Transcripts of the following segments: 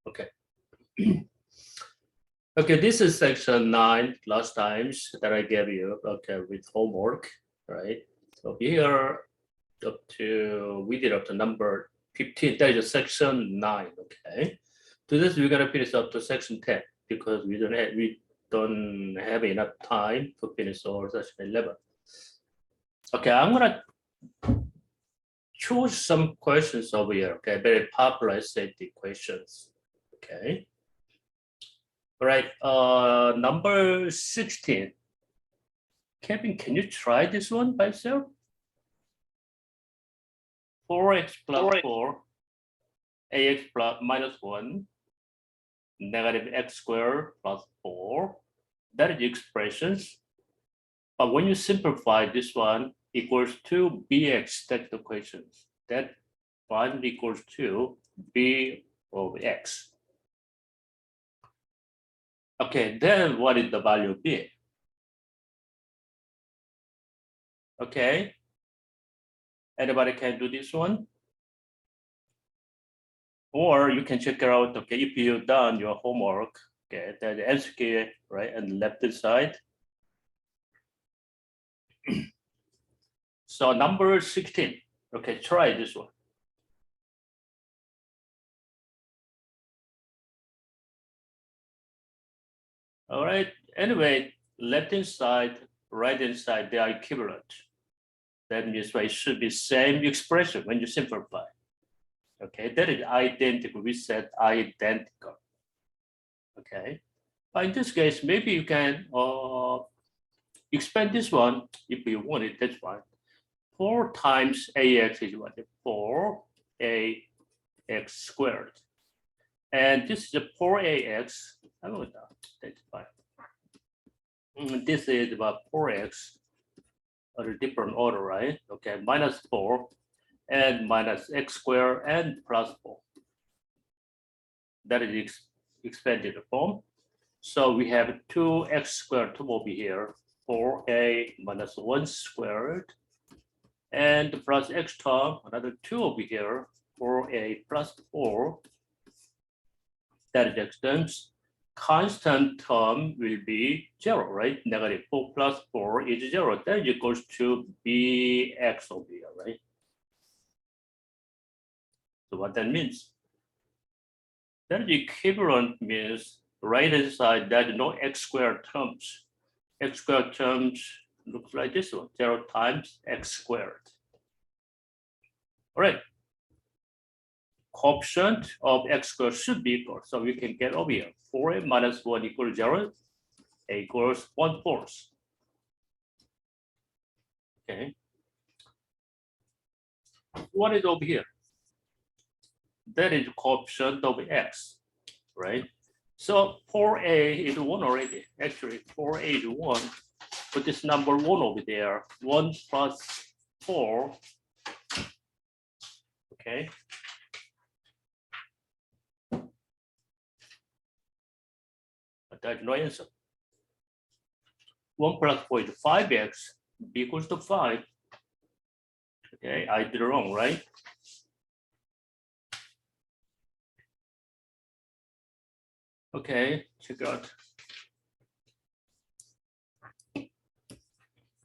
Okay. Okay, this is section 9 last times that I gave you, okay, with homework, right? So here we did up to number 15, that is section 9, okay? To this, we're gonna finish up to section 10 because we don't have enough time to finish all section 11. Okay, I'm gonna choose some questions over here, okay, very popular safety questions, okay? All right, number 16. Kevin, can you try this one by yourself? 4x plus 4, ax plus minus 1, negative x squared plus 4. That is the expressions. But when you simplify this one, equals to bx, that's the equations. That one equals to b of x. Okay, then what is the value of b? Okay, anybody can do this one? Or you can check it out, okay, if you've done your homework, okay, then the answer key, right, and the left side. So number 16, okay, try this one. All right, anyway, left-hand side, right-hand side, they are equivalent. That means it should be same expression when you simplify. Okay, that is identical, we said identical. Okay, but in this case, maybe you can expand this one if you want it, that's fine. 4 times ax is what? 4ax squared. And this is a 4ax. I don't know, that's fine. This is about 4x at a different order, right? Okay, minus 4 and minus x squared and plus 4. That is expanded form. So we have 2x squared to over here, 4a minus 1 squared, and plus x term, another 2 over here, 4a plus 4. That is extends. Constant term will be 0, right? Negative 4 plus 4 is 0. That equals to bx over here, right? So what that means? That equivalent means right-hand side, there's no x squared terms. X squared terms looks like this one, 0 times x squared. All right. Coefficient of x squared should be equal. So we can get over here, 4a minus 1 equals 0, a equals 1/4. Okay. What is over here? That is coefficient of x, right? So 4a is 1 already. Actually, 4a is 1. Put this number 1 over there. 1 plus 4. Okay. But that's no answer. 1 plus 4 is 5x. B equals to 5. Okay, I did it wrong, right? Okay, check out.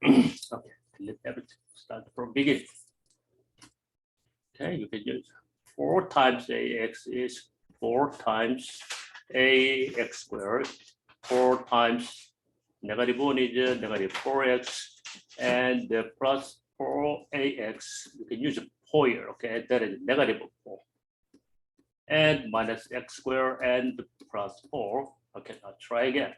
Okay, let everything start from beginning. Okay, you can use 4 times ax is 4 times ax squared. 4 times negative 1 is negative 4x, and plus 4ax. You can use a pointer, okay? That is negative 4. And minus x squared and plus 4. Okay, now try again.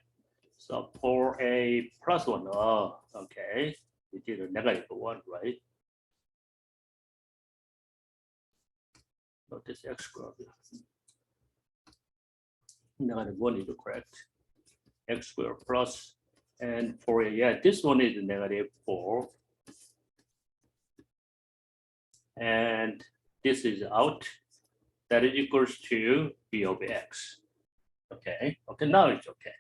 So 4a plus 1. Oh, okay. We did a negative 1, right? So this x squared. Negative 1 is correct. X squared plus and 4a. Yeah, this one is negative 4. And this is out. That is equals to b of x. Okay, okay, now it's okay.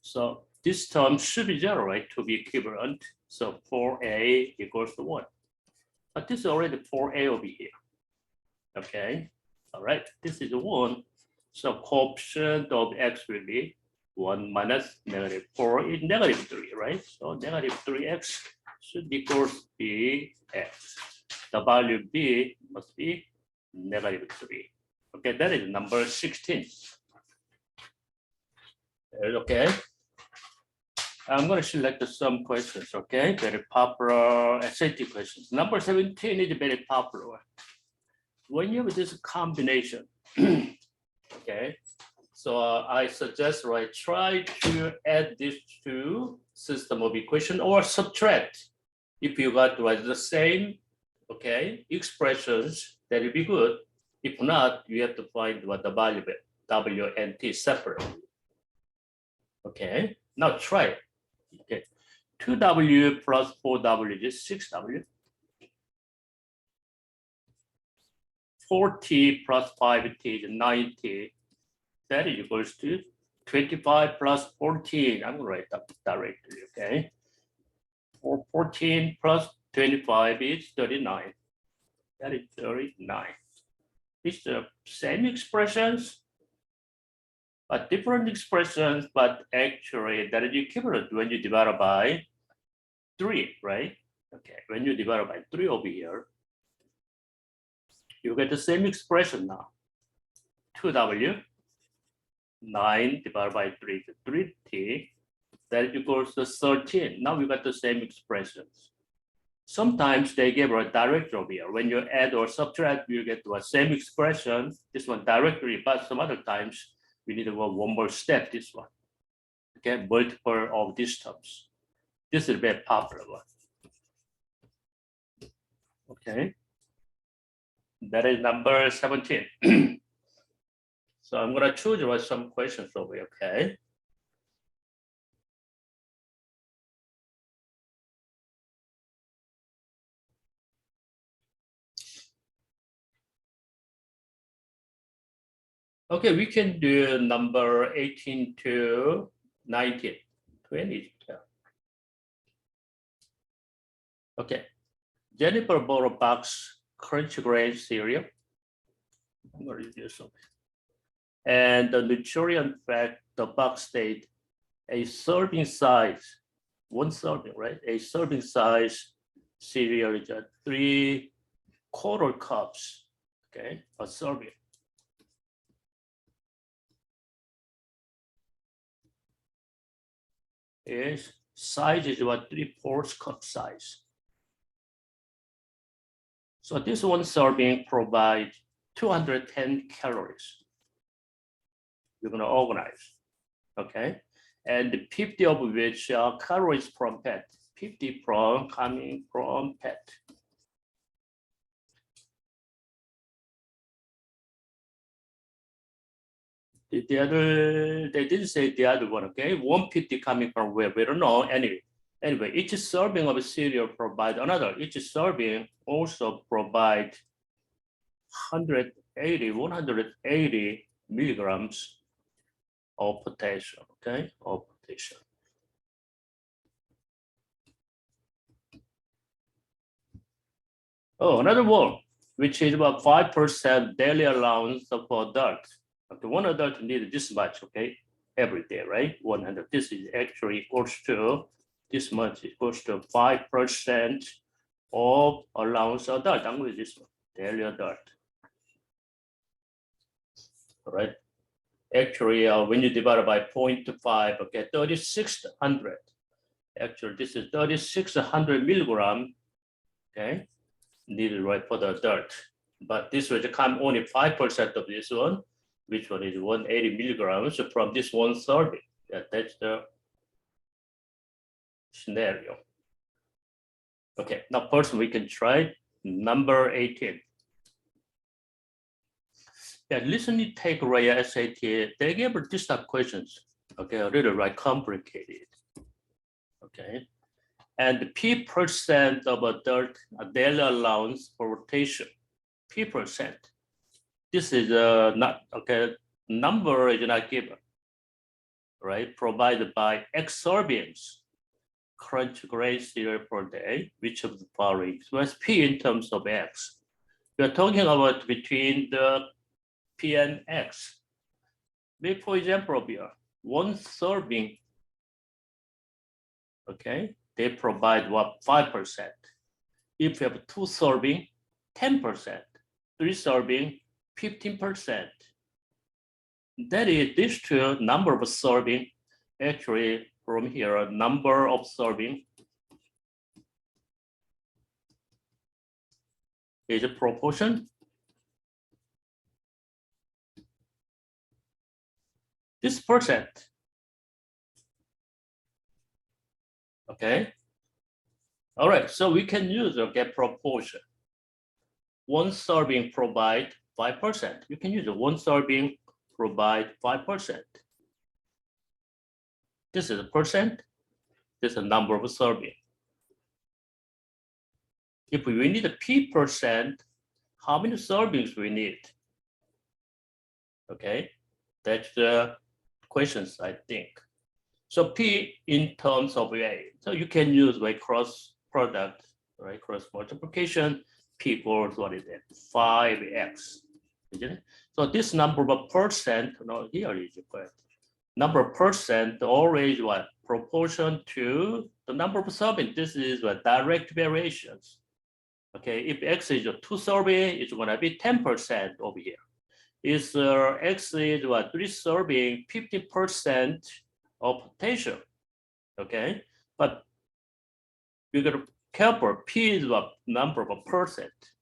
So this term should be 0, right, to be equivalent. So 4a equals to 1. But this is already 4a over here. Okay, all right, this is 1. So coefficient of x will be 1 minus -4 is -3, right? So -3x should be equals bx. The value b must be -3. Okay, that is number 16. Okay. I'm going to select some questions, okay? Very popular SAT questions. Number 17 is very popular. When you have this combination, okay? So I suggest, right, try to add these two system of equation or subtract. If you got right, the same, okay, expressions, that will be good. If not, you have to find what the value W and T separately. Okay, now try it. Okay, 2W plus 4W is 6W. 4T plus 5T is 9T. That is equals to 25 plus 14. I'm going to write that directly, okay? 14 plus 25 is 39. That is 39. It's the same expressions, but different expressions, but actually that is equivalent when you divide by 3, right? Okay, when you divide by 3 over here, you get the same expression now. 2W, 9 divided by 3 is 3T, that equals to 13. Now we got the same expressions. Sometimes they give a direct over here. When you add or subtract, you get the same expression, this one directly, but some other times we need to go one more step, this one. Okay, multiple of these terms. This is a very popular one. Okay, that is number 17. So I'm gonna choose some questions over here, okay? Okay, we can do number 18 to 19, 20. Okay, Jennifer bought a box crunchy grain cereal. I'm going to do something. And the nutrient fact, the box state, a serving size, one serving, right? A serving size cereal is 3/4 cups, okay, a serving. Is size is what 3/4 cup size. So this one serving provides 210 calories. You're gonna organize, okay? And 50 of which are calories from pet, 50 coming from pet. The other, they didn't say the other one, okay? 150 coming from where, we don't know. Anyway, each serving of cereal provide another. Each serving also provide 180 milligrams of potassium, okay? Of potassium. Oh, another one, which is about 5% daily allowance for adults. Okay, one adult needs this much, okay, every day, right? 100. This is actually equals to this much equals to 5% of allowance adult. I'm with this one, daily adult. All right. Actually, when you divide by 0.5, okay, 3,600. Actually, this is 3,600 milligram, okay, needed right for the adult. But this will come only 5% of this one, which one is 180 milligrams from this one serving. Yeah, that's the scenario. Okay, now first we can try number 18. Yeah, listening take Raya SAT, they gave this type of questions. Okay, a little right complicated. Okay, and P% of adult daily allowance for rotation, P%. This is not, okay, number is not given, right? Provided by X servings, crunch grain cereal per day, which of the following express P in terms of X? We are talking about between the P and X. Make for example of here, one serving, okay, they provide what, 5%. If you have two serving, 10%, three serving, 15%. That is, these two number of serving, actually from here, number of serving is a proportion. This percent, okay? All right, so we can use a get proportion. One serving provide 5%. You can use a one serving provide 5%. This is a percent. This is a number of serving. If we need a P%, how many servings we need? Okay, that's the questions, I think. So P in terms of A. So you can use like cross product, right? Cross multiplication. P equals what is it? 5x. Isn't it? So this number of percent, no, here is correct. Number of percent always what? Proportion to the number of serving. This is what direct variations. Okay, if X is 2 serving, it's gonna be 10% over here. Is X is what, 3 serving, 50% of potential. Okay, but you gotta careful. P is what number of percent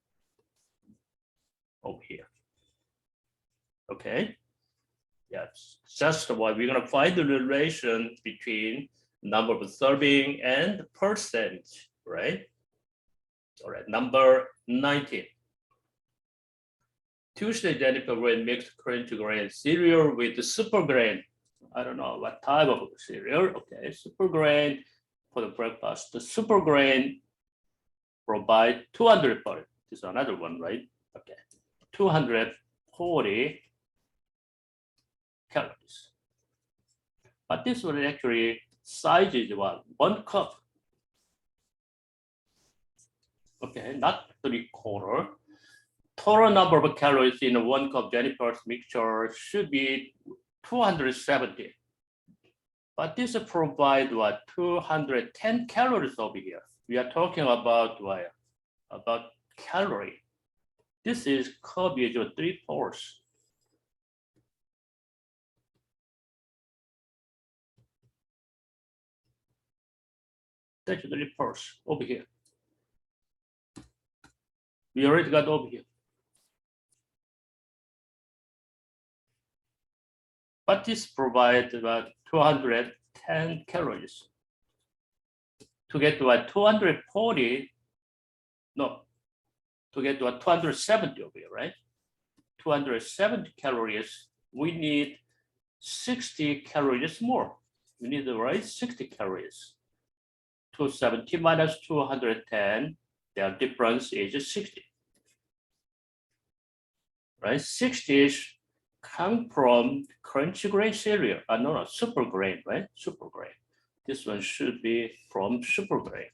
over here. Okay, yes, just what we're gonna find the relation between number of serving and percent, right? All right, number 19. Tuesday, Jennifer will mix crunchy grain cereal with the super grain. I don't know what type of cereal. Okay, super grain for the breakfast. The super grain provide 240. This is another one, right? Okay, 240 calories. But this one actually size is what? 1 cup. Okay, not 3/4. Total number of calories in 1 cup Jennifer's mixture should be 270. But this provides what? 210 calories over here. We are talking about what? About calorie. This is cup is 3/4. That's 3/4 over here. We already got over here. But this provides about 210 calories. To get to a 240, no, to get to a 270 over here, right? 270 calories, we need 60 calories more. We need, right, 60 calories. 270 minus 210, their difference is 60. Right, 60 come from crunchy grain cereal. No, super grain, right? Super grain. This one should be from super grain.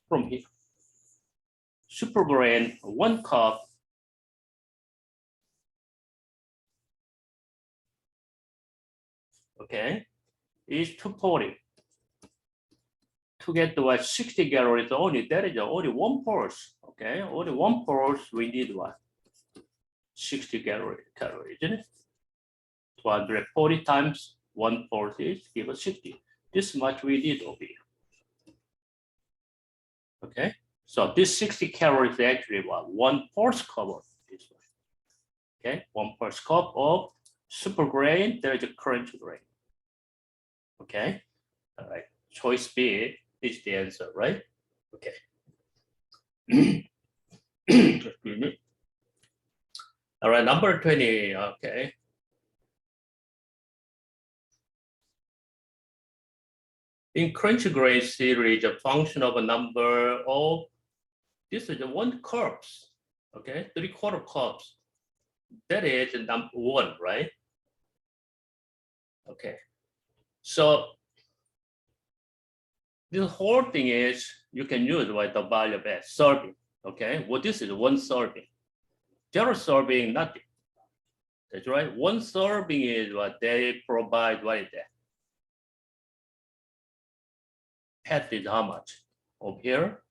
From here. Super grain, 1 cup. Okay, is 240. To get to what 60 calories only, that is only 1/4. Okay, only 1/4 we need what? 60 calories, isn't it? 240 times 1/4 is give us 60. This much we need over here. Okay, so this 60 calories is actually what? 1/4 cup of this one. Okay, 1/4 cup of super grain, there is a crunchy grain. Okay, all right, choice B is the answer, right? Okay. Excuse me. All right, number 20, okay. In crunchy grain series, a function of a number of, this is 1 cups, okay, 3/4 cups. That is number 1, right? Okay, so this whole thing is, you can use what the value of serving. Okay, well, this is one serving. 0 serving, nothing. That's right. 1 serving is what they provide. What is that? PET is how much? Over here,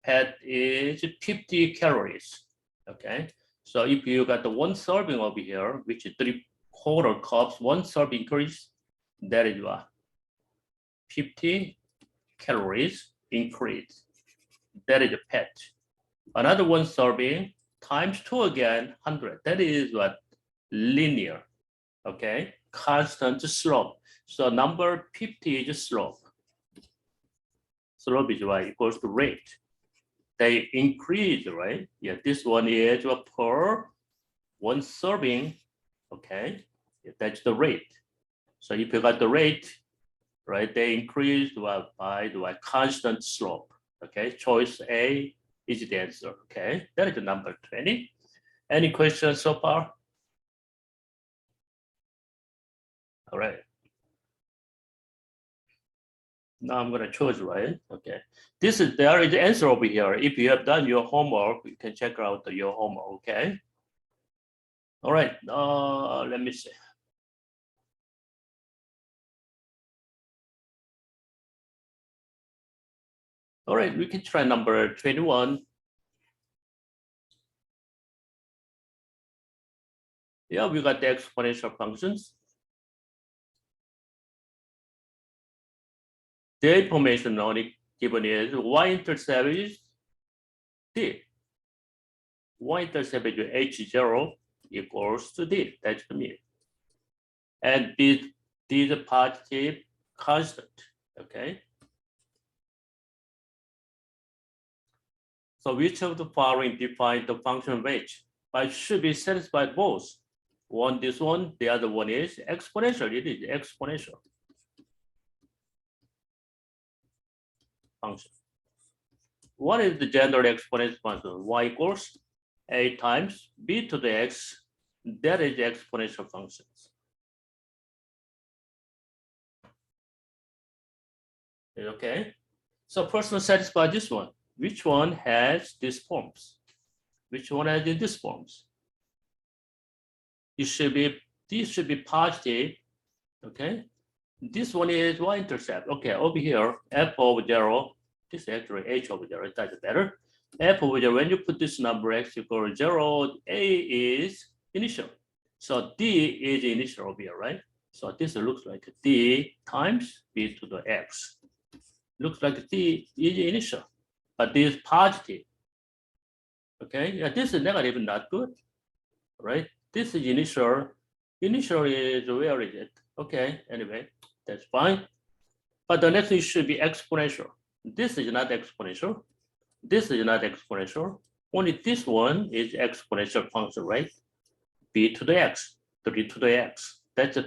PET is 50 calories. Okay, so if you got the 1 serving over here, which is 3/4 cups, 1 serving increase, that is what? 50 calories increase. That is a PET. Another 1 serving times 2 again, 100. That is what? Linear. Okay, constant slope. So number 50 is slope. Slope is what? Equals to rate. They increase, right? Yeah, this one is per 1 serving. Okay, that's the rate. So if you got the rate, right, they increase by the constant slope. Okay, choice A is the answer. Okay, that is the number 20. Any questions so far? All right. Now I'm gonna choose, right? Okay. There is the answer over here. If you have done your homework, you can check out your homework, okay? All right, let me see. All right, we can try number 21. Yeah, we got the exponential functions. The information only given is y-intercept is d. Y-intercept is h0 equals to d. That's the mean. And this is a positive constant. Okay. So which of the following define the function range? But should be satisfied both. This one, the other one is exponential. It is exponential function. What is the general exponential function? Y equals a times b to the x. That is the exponential functions. Okay. So first one satisfy this one. Which one has these forms? Which one has these forms? This should be positive. Okay. This one is y-intercept. Okay, over here, f over 0. This is actually h over 0. It does better. F over 0, when you put this number x equals 0, a is initial. So d is initial over here, right? So this looks like d times b to the x. Looks like d is initial, but this is positive. Okay, yeah, this is negative, not good, right? This is initial. Initial is, where is it? Okay, anyway, that's fine. But the next thing should be exponential. This is not exponential. This is not exponential. Only this one is exponential function, right? B to the x, 3 to the x. That's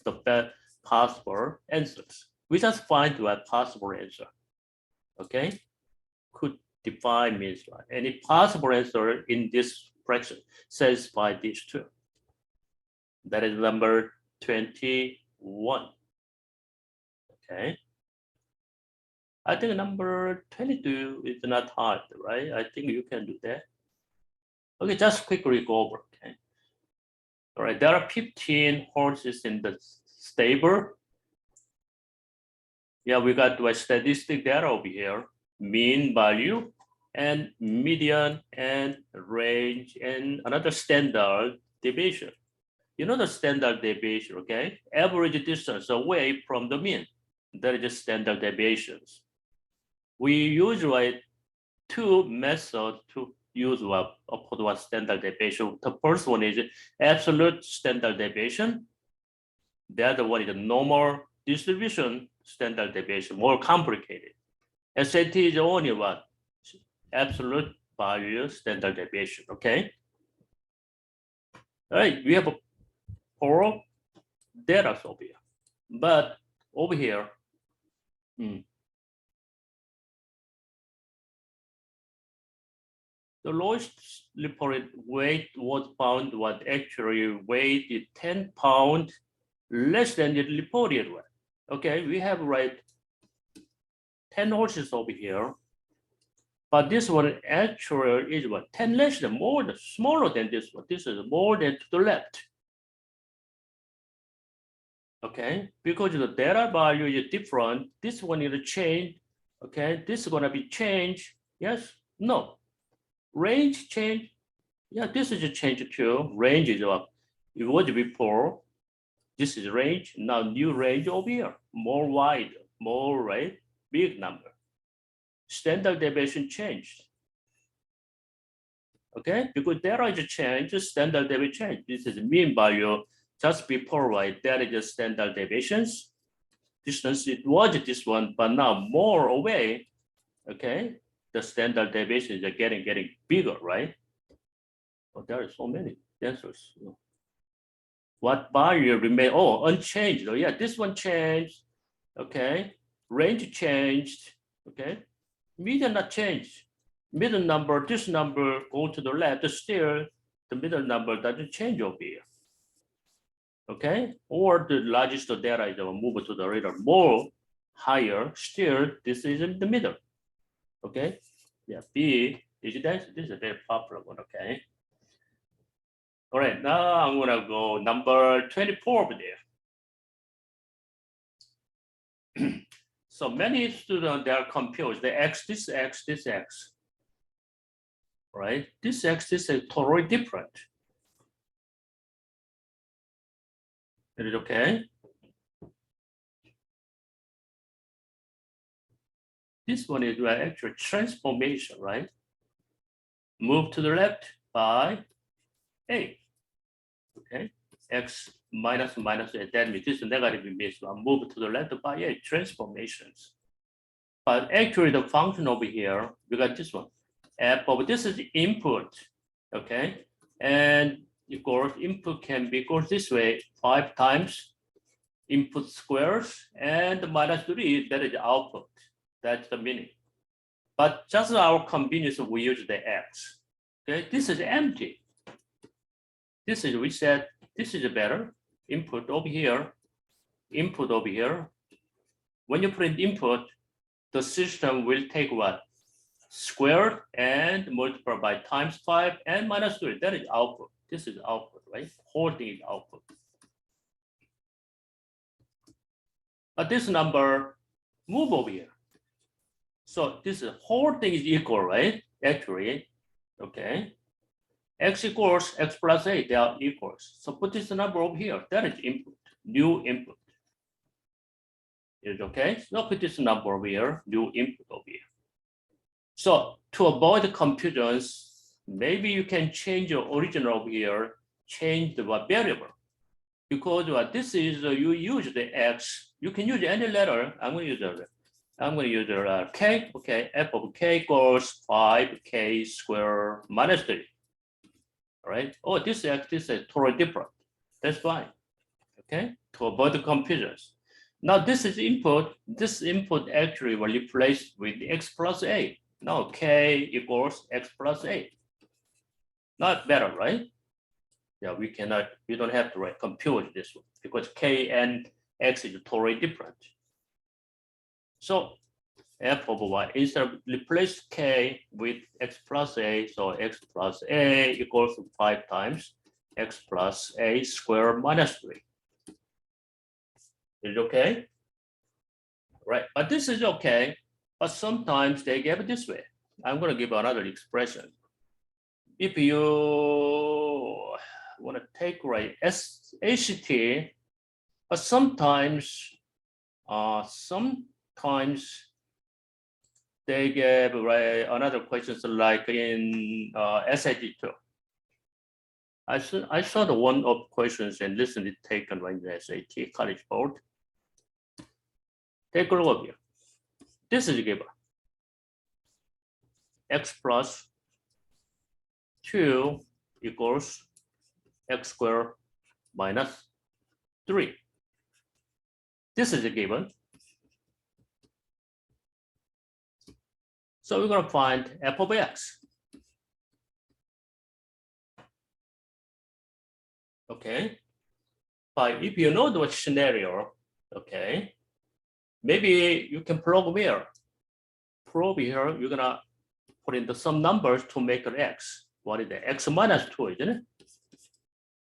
the best possible answers. We just find the possible answer. Okay? Could define means what? Any possible answer in this fraction satisfy these two. That is number 21. Okay. I think number 22 is not hard, right? I think you can do that. Okay, just quickly go over. Okay. All right, there are 15 horses in the stable. Yeah, we got the statistic data over here, mean value and median and range and another standard deviation. You know the standard deviation, okay? Average distance away from the mean. That is standard deviations. We usually two methods to use what standard deviation. The first one is absolute standard deviation. The other one is normal distribution standard deviation, more complicated. SAT is only what? Absolute value standard deviation, okay? All right, we have 4 data over here. But over here, the lowest reported weight was found what actually weight is 10 pounds less than the reported one. Okay, we have 10 horses over here. But this one actually is what? 10 less than smaller than this one. This is more than to the left. Okay, because the data value is different. This one is changed. Okay, this is gonna be changed. Yes, no. Range change. Yeah, this is a change too. Range is up. It was before. This is range. Now new range over here. More wide, more right, big number. Standard deviation changed. Okay, because there is a change, standard deviation change. This is mean value just before, right? There is a standard deviations. Distance, it was this one, but now more away. Okay, the standard deviations are getting bigger, right? But there are so many answers. What value remain? Oh, unchanged. Oh, yeah, this one changed. Okay, range changed. Okay, median not changed. Middle number, this number go to the left, still the middle number doesn't change over here. Okay, or the largest data is move to the radar more higher, still this is in the middle. Okay, yeah, B is that this is a very popular one. Okay, all right, now I'm gonna go number 24 over there. So many students, they are confused. The X, this X, this X. Right? This X, this is totally different. Is it okay? This one is actually transformation, right? Move to the left by A. Okay, X minus minus A. That means this negative means move to the left by A. Transformations. But actually, the function over here, we got this one. F of this is the input. Okay, and of course, input can be goes this way 5 times input squares and minus 3, that is output. That's the meaning. But just our convenience, we use the X. Okay, this is empty. This is, we said, this is better. Input over here, input over here. When you put in input, the system will take what? Squared and multiply by times 5 and minus 3. That is output. This is output, right? Whole thing is output. But this number move over here. So this whole thing is equal, right? Actually, okay. X equals X plus A, they are equals. So put this number over here. That is input, new input. Is it okay? So put this number over here, new input over here. So to avoid confusions, maybe you can change your original over here, change the variable. Because this is, you use the X, you can use any letter. I'm going to use K, okay, F of K equals 5K squared minus 3. All right, oh, this X, this is totally different. That's fine, okay, to avoid the confusions. Now this is input, this input actually will replace with X plus A. Now K equals X plus A. Not better, right? Yeah, we don't have to compute this one because K and X is totally different. So F of Y, instead of replace K with X plus A, so X plus A equals 5 times X plus A squared minus 3. Is it okay? Right, but this is okay. But sometimes they give it this way. I'm going to give another expression. If you want to take HT, but sometimes they give another questions like in SAT too. I saw the one of questions and listened it taken in the SAT College Board. Take a look here. This is given. X plus 2 equals X squared minus 3. This is a given. So we're going to find f of x. Okay. But if you know the scenario, okay, maybe you can probe here. Probe here, you're going to put in some numbers to make an x. What is the x minus 2, isn't it?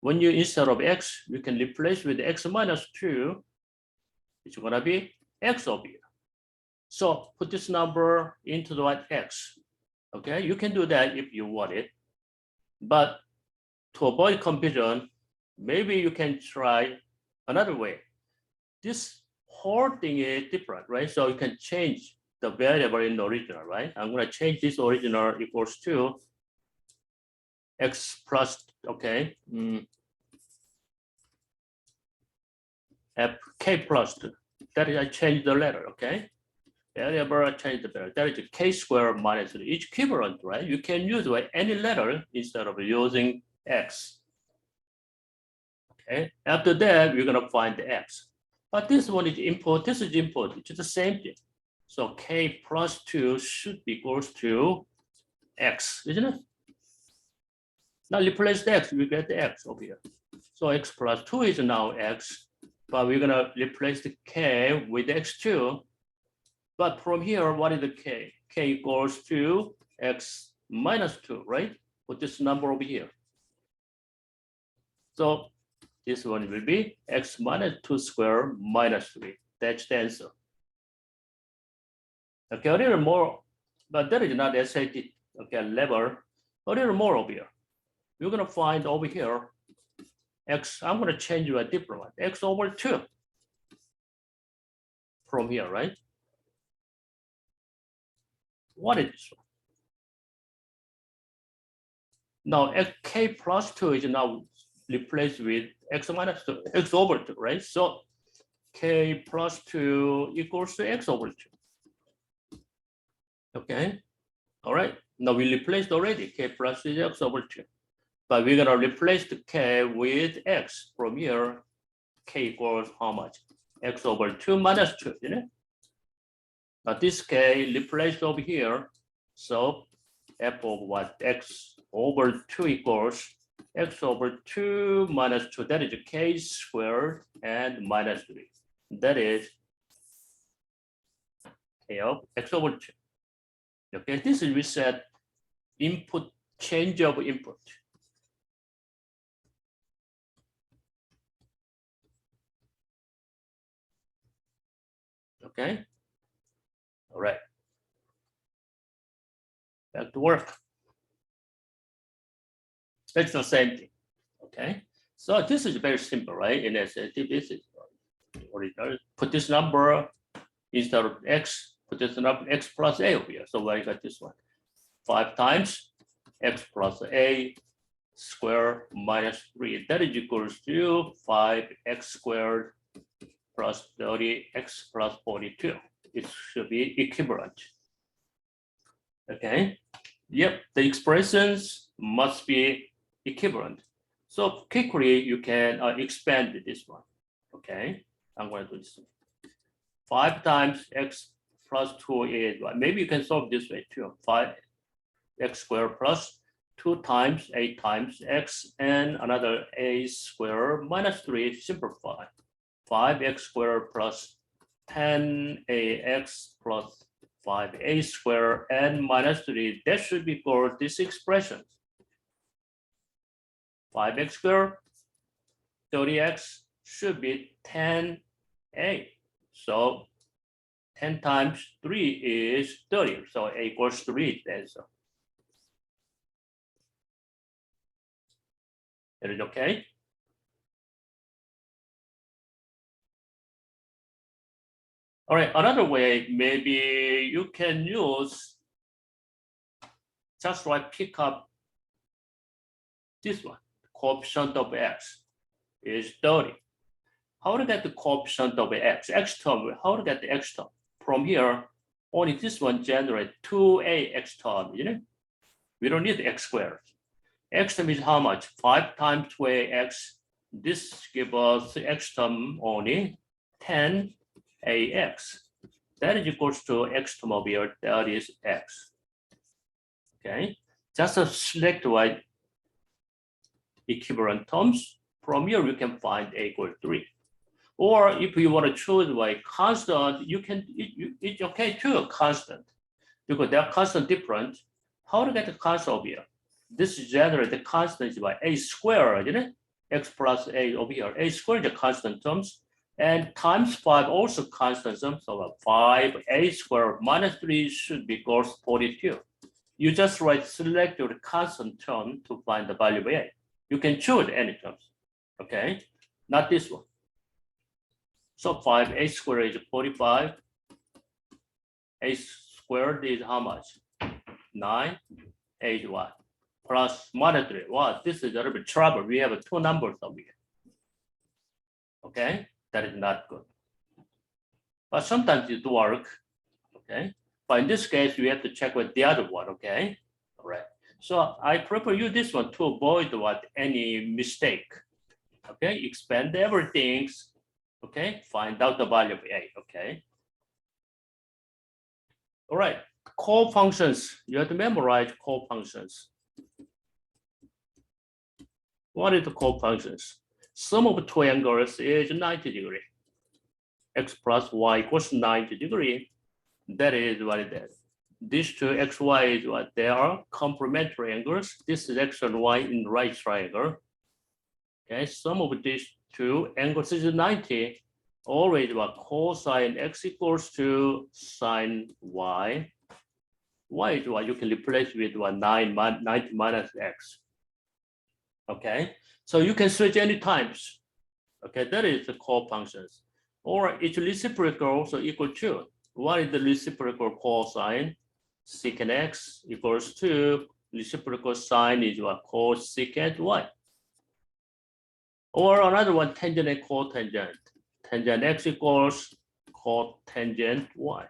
When you instead of x, you can replace with x minus 2. It's going to be x over here. So put this number into the what x. Okay, you can do that if you want it. But to avoid confusion, maybe you can try another way. This whole thing is different, right? So you can change the variable in the original, right? I'm going to change this original equals to x plus, okay, k plus 2. That is, I change the letter, okay? Variable, I change the variable. That is k squared minus 3. It's equivalent, right? You can use any letter instead of using x. Okay, after that, we're going to find the x. But this one is input, this is input, it's the same thing. So k plus 2 should be equals to x, isn't it? Now replace the x, we get the x over here. So x plus 2 is now x, but we're going to replace the k with x2. But from here, what is the k? K equals to x minus 2, right? Put this number over here. So this one will be x minus 2 squared minus 3. That's the answer. Okay, a little more, but that is not SAT, okay, level. A little more over here. We're going to find over here x, I'm going to change to a different one, x over 2 from here, right? What is this one? Now, k plus 2 is now replaced with x minus 2, x over 2, right? So k plus 2 equals to x over 2. Okay, all right. Now we replaced already, k plus is x over 2. But we're gonna replace the k with x. From here, k equals how much? X over 2 minus 2, isn't it? Now this k replaced over here. So f of what? X over 2 equals x over 2 minus 2. That is k squared and minus 3. That is k of x over 2. Okay, this is reset input, change of input. Okay, all right. Back to work. It's the same thing, okay? So this is very simple, right? In SAT, this is original. Put this number instead of x, put this number x plus a over here. So I got this one. 5 times x plus a squared minus 3. That is equals to 5x squared plus 30x plus 42. It should be equivalent. Okay. Yep, the expressions must be equivalent. So quickly you can expand this one. Okay, I'm going to do this. 5 times x plus 2 is what? Maybe you can solve this way too. 5x squared plus 2 times 8 times x and another a squared minus 3. Simplify. 5x squared plus 10ax plus 5a squared and minus 3. That should be for this expression. 5x squared, 30x should be 10a. So 10 times 3 is 30. So a equals 3 is the answer. Is it okay? All right, another way, maybe you can use, just like pick up this one, coefficient of x is 30. How to get the coefficient of x term, how to get the x term? From here, only this one generate 2a x term, you know? We don't need x squared. X term is how much? 5 times 2ax. This gives us x term only 10. ax. That is equals to x term over here, that is x. Okay, just select right equivalent terms. From here, you can find a equals 3. Or if you want to choose like constant, you can, it's okay too, constant. Because they're constant different. how to get the constant over here? This is generally the constant is by a squared, isn't it? X plus a over here. A squared is the constant terms. And times 5 also constant terms. So 5a squared minus 3 should be equals 42. You just select your constant term to find the value of a. You can choose any terms, okay? Not this one. So 5a squared is 45. A squared is how much? 9. A is what? Plus minus 3. Wow, this is a little bit trouble. We have two numbers over here. Okay, that is not good. But sometimes it works, okay? But in this case, you have to check with the other one, okay? All right. So I prefer you this one to avoid any mistake. Okay, expand everything. Okay, find out the value of a. Okay. All right, core functions. You have to memorize core functions. What is the core functions? Sum of two angles is 90 degrees. X plus y equals 90 degrees. That is what it is. These two x, y is what they are complementary angles. This is x and y in right triangle. Okay, sum of these two angles is 90. Always what cosine x equals to sine y. Y is what you can replace with what 90 minus x. Okay, so you can switch any times. Okay, that is the core functions. Or its reciprocal also equal to. What is the reciprocal cosine? Secant x equals to reciprocal sine is what cosecant y. Or another one, tangent and cotangent. Tangent x equals cotangent y.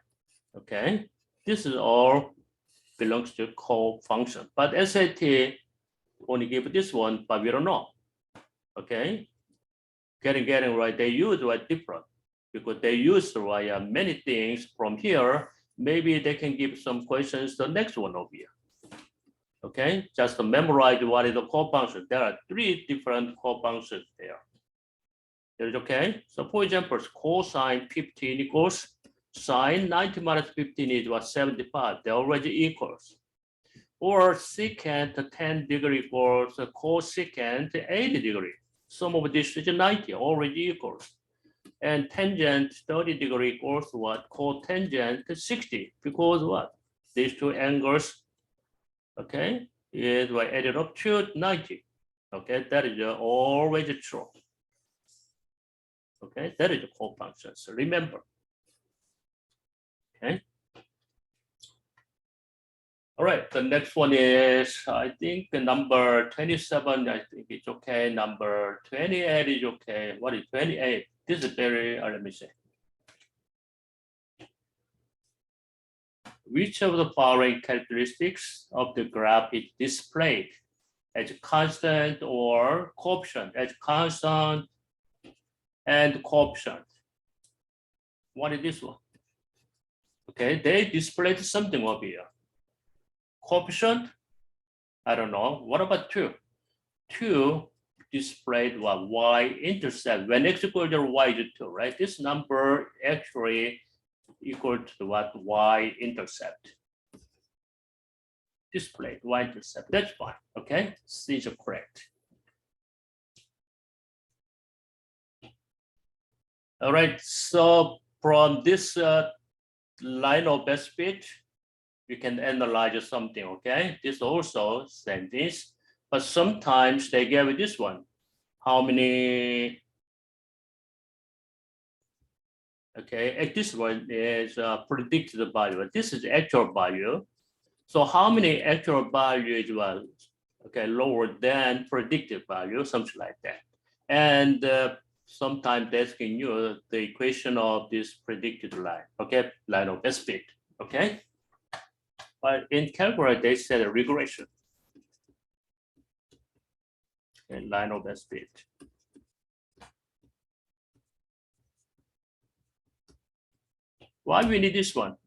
Okay, this is all belongs to core function. But SAT only give this one, but we don't know. Okay, getting right. They use what different because they use many things from here. Maybe they can give some questions the next one over here. Okay, just to memorize what is the core function. There are 3 different core functions there. Is okay? So for example, cosine 15 equals sine 90 minus 15 is what 75. They already equals. Or secant 10 degree equals cosecant 80 degree. Sum of this is 90, already equals. And tangent 30 degree equals what? Cotangent 60, because what? These two angles, okay, is what added up to 90. Okay, that is always true. Okay, that is the core function. So remember. Okay. All right, the next one is, I think number 27, I think it's okay. Number 28 is okay. What is 28? This is very, let me see. Which of the following characteristics of the graph is displayed as constant or coefficient? As constant and coefficient. What is this one? Okay, they displayed something over here. Coefficient, I don't know. What about 2? 2 displayed what y-intercept. When x equal to y is 2, right? This number actually equal to what y-intercept. Displayed y-intercept. That's fine. Okay, C is correct. All right. So from this line of best fit, you can analyze something. Okay, this also same this, but sometimes they give this one. How many? Okay, this one is predicted value. This is actual value. So how many actual values was lower than predicted value, something like that. And sometimes asking you the equation of this predicted line. Okay, line of best fit. Okay, but in calculus they said a regression. Okay, line of best fit. Why we need this one?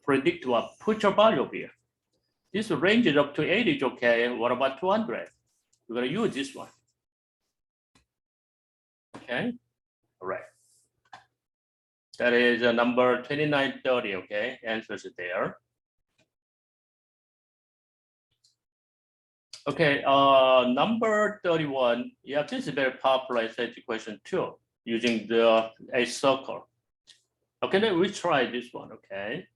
Predict what? Put your value over here. This range is up to 80, okay. What about 200? We're gonna use this one. Okay, all right. That is number 2930, okay. Answers are there. Okay, number 31. Yeah, this is very popular set equation too, using the a circle. Okay, then we try this one, okay?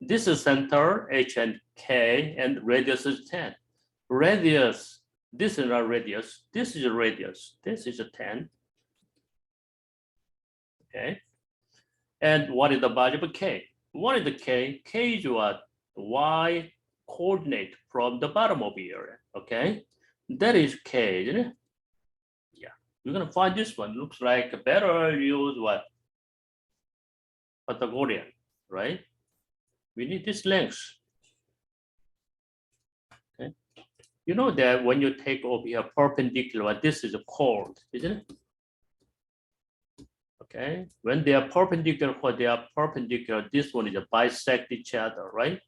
This is center, H and K, and radius is 10. Radius, this is not radius, this is a radius, this is a 10. Okay. And what is the value of K? What is the K? K is what? Y coordinate from the bottom of here, okay? That is K, isn't it? Yeah, you're gonna find this one. Looks like better use what? Pythagorean, right? We need this length. Okay. You know that when you take over here perpendicular, this is a chord, isn't it? Okay. When they are perpendicular, this one is a bisect each other, right?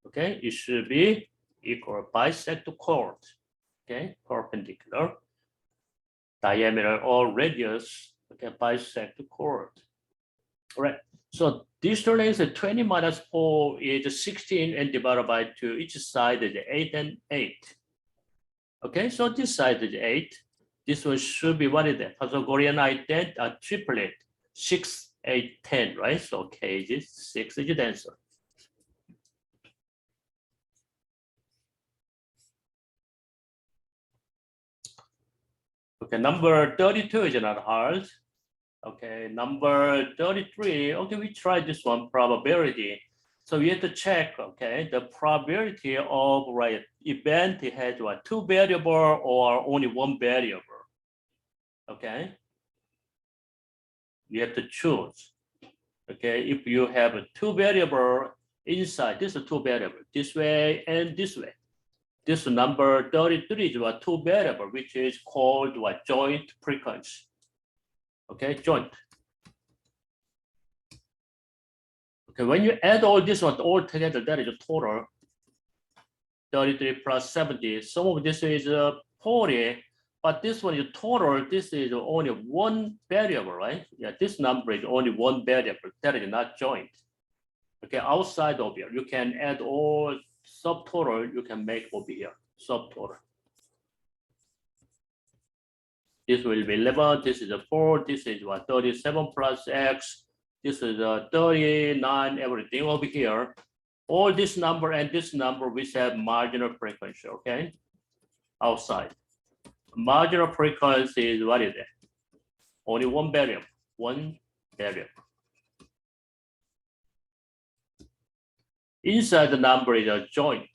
Okay, it should be equal bisect chord. Okay, perpendicular, diameter or radius. Okay, bisect chord. All right. So distal length is 20 minus 4 is 16 and divided by 2. Each side is 8 and 8. Okay, so this side is 8. This one should be what is that? Pythagorean triplet 6, 8, 10, right? So K is 6 is the answer. Okay, number 32 is not hard. Okay, number 33. Okay, we tried this one, probability. So we have to check, okay, the probability of right event has what, 2 variable or only 1 variable. Okay, you have to choose. Okay, if you have a 2 variable inside, this is 2 variable, this way and this way. This number 33 is what 2 variable, which is called what joint frequency. Okay, joint. Okay, when you add all this one all together, that is a total 33 plus 70. Some of this is 40, but this one is total. This is only 1 variable, right? Yeah, this number is only 1 variable. That is not joint. Okay, outside of here, you can add all subtotal. You can make over here subtotal. This will be 11. This is a 4. This is what 37 plus X. This is 39. Everything over here. All this number and this number, we have marginal frequency, okay? Outside. Marginal frequency is what is it? Only 1 variable, 1 variable. Inside the number is a joint,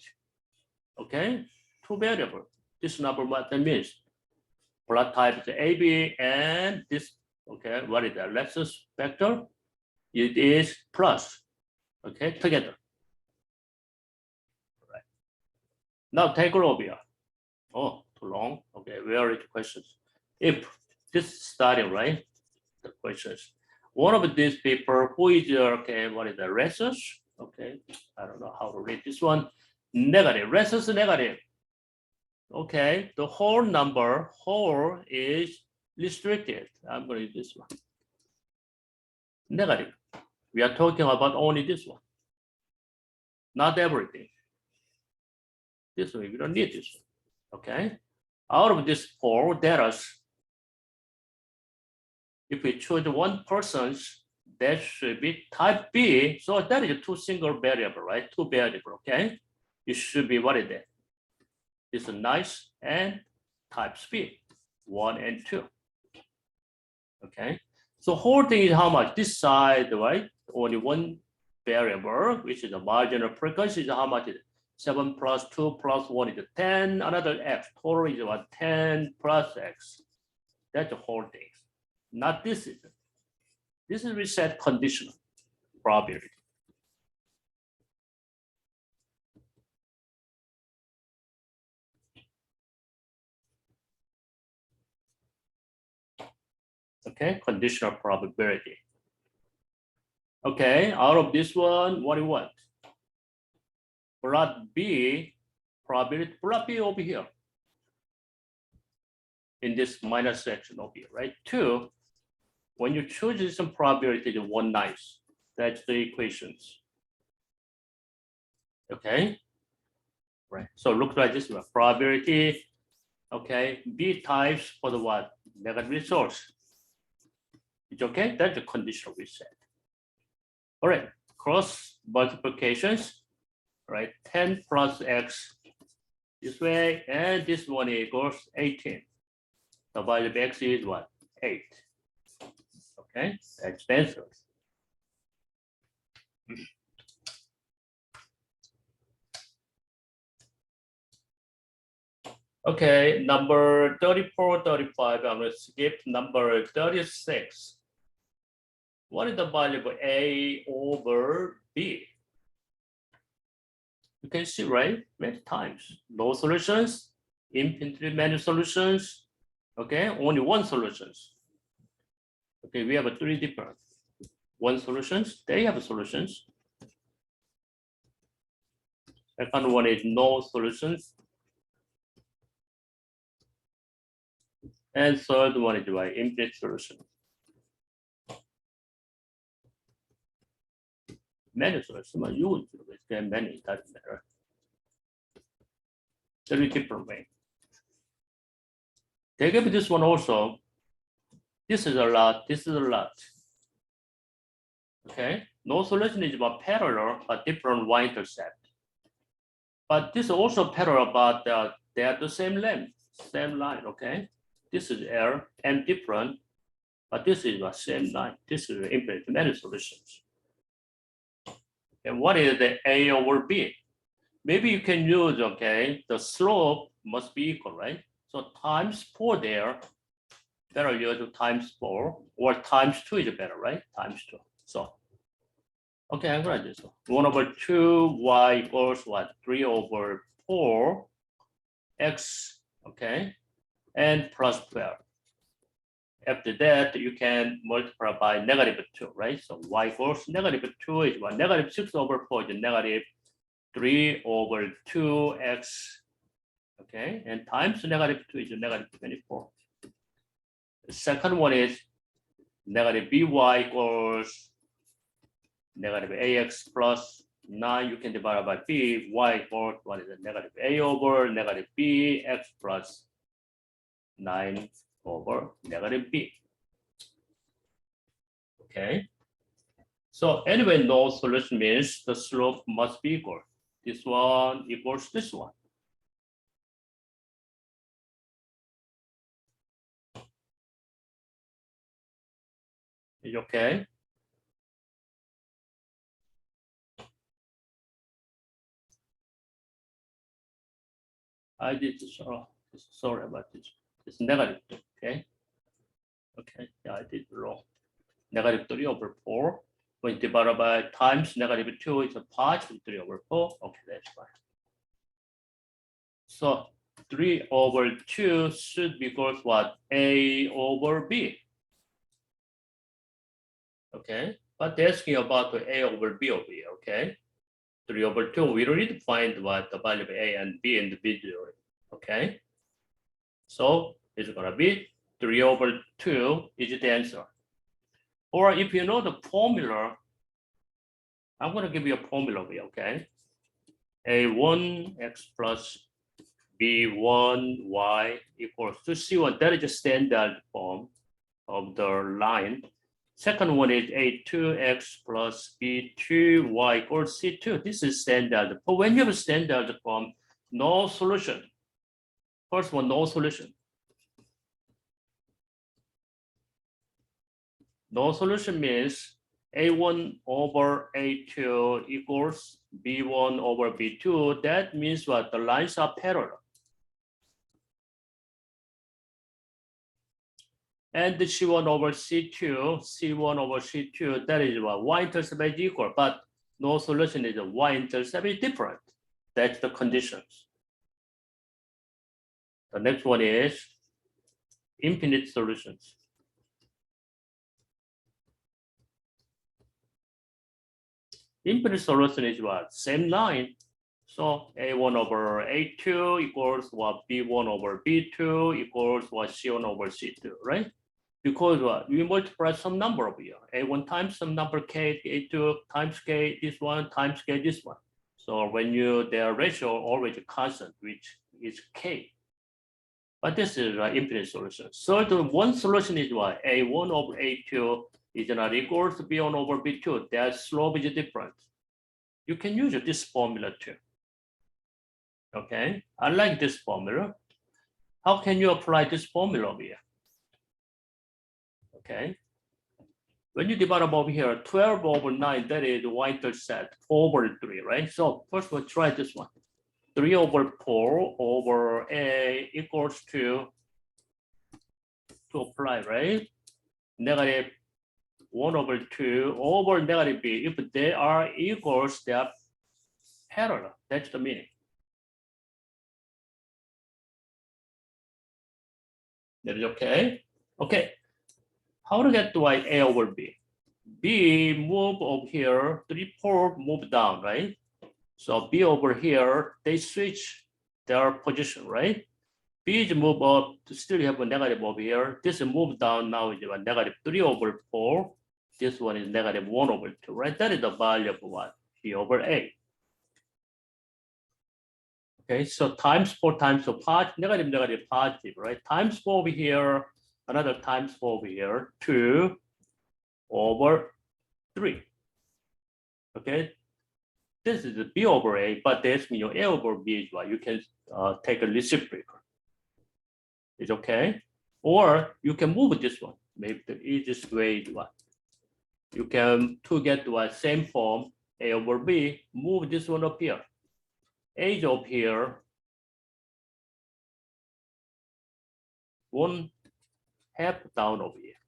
okay? 2 variable. This number, what that means? Plot type is AB and this, okay, what is that? Lexus vector? It is plus, okay, together. All right. Now take a look here. Oh, too long. Okay, where are the questions? If this is starting, right? The questions. One of these people who is, okay, what is the research? Okay, I don't know how to read this one. Negative, research negative. Okay, the whole number, whole is restricted. I'm going to use this one. Negative. We are talking about only this one. Not everything. This one, we don't need this one. Okay. Out of this 4 data, if we choose one person's, that should be type B. So that is 2 single variable, right? 2 variable, okay? It should be what is that? It's a nice and types B, 1 and 2. Okay. So whole thing is how much? This side, right? Only 1 variable, which is the marginal frequency is how much is it? 7 plus 2 plus 1 is 10. Another X. Total is what? 10 plus X. That's the whole thing. Not this is it. This is we set conditional probability. Okay, conditional probability. Okay, out of this one, what do you want? Plot B, probability, plot B over here. In this minus section over here, right? 2, when you choose some probability to 1/9, that's the equations. Okay, right? So look like this one, probability, okay, B times for the what? Negative resource. It's okay, that's the condition we set. All right, cross multiplications, right? 10 plus X this way, and this one equals 18. The value of X is what? 8. Okay, that's the answer. Okay, number 34, 35, I'm going to skip number 36. What is the value of A over B? You can see, right? Many times. No solutions, infinitely many solutions. Okay, only one solutions. Okay, we have 3 different. One solutions, they have solutions. Second one is no solutions. And third one is by infinite solution. Many solutions, you get many, doesn't matter. 3 different ways. They give this one also. This is a lot, this is a lot. Okay, no solution is about parallel, but different y-intercept. But this is also parallel, but they are the same length, same line, okay? This is L, M different, but this is the same line. This is infinite many solutions. And what is the A over B? Maybe you can use, okay, the slope must be equal, right? So times 4 there, better use times 4, or times 2 is better, right? Times 2. So, okay, I'm gonna do this. 1 over 2, y equals what? 3 over 4, x, okay, and plus 12. After that, you can multiply by negative 2, right? So y equals negative 2 is what? Negative 6 over 4 is negative 3 over 2x, okay? And times negative 2 is negative 24. The second one is negative by equals negative ax plus 9. You can divide by b. Y equals what is it? Negative a over negative b, x plus 9 over negative b. Okay. So anyway, no solution means the slope must be equal. This one equals this one. Is it okay? I did this, sorry about this. It's negative 2, okay? Okay, yeah, I did wrong. Negative 3 over 4. When divided by times negative 2 is a positive 3 over 4. Okay, that's fine. So 3 over 2 should be equals what? A over B. Okay, but they're asking about the A over B over here, okay? 3 over 2, we don't need to find what the value of A and B individually, okay? So it's gonna be 3 over 2 is the answer. Or if you know the formula, I'm gonna give you a formula here, okay? A1 x plus B1 y equals to C1. That is a standard form of the line. Second one is A2x plus B2 y equals C2. This is standard. But when you have a standard form, no solution. First one, no solution. No solution means A1 over A2 equals B1 over B2. That means what? The lines are parallel. And the C1 over C2, C1 over C2, that is what? Y-intercept is equal, but no solution is a y-intercept is different. That's the conditions. The next one is infinite solutions. Infinite solution is what? Same line. So A1 over A2 equals what? B1 over B2 equals what? C1 over C2, right? Because what? We multiply some number over here. A1 times some number K, A2 times K, this one times K, this one. So when their ratio always constant, which is k. But this is an infinite solution. So the one solution is what? A1 over A2 is not equal to B1 over B2. Their slope is different. You can use this formula too. Okay, I like this formula. How can you apply this formula here? Okay, when you divide over here, 12 over 9, that is y-intercept 4 over 3, right? So first we'll try this one. 3 over 4 over A equals to apply, right? Negative 1 over 2 over negative B. If they are equals, they are parallel. That's the meaning. That is okay? Okay. How to get to A over B? B move over here, 3, 4 move down, right? So B over here, they switch their position, right? B is move up, still have a negative over here. This is move down, now is a negative 3 over 4. This one is negative 1 over 2, right? That is the value of what? B over A. Okay, so times 4 times 4, negative, negative, positive, right? Times 4 over here, another times 4 over here, 2 over 3. Okay, this is B over A, but this means your A over B is what? You can take a reciprocal. It's okay. Or you can move this one. Maybe the easiest way is what? You can, to get the same form, A over B, move this one up here. A is up here. 1/2 down over here.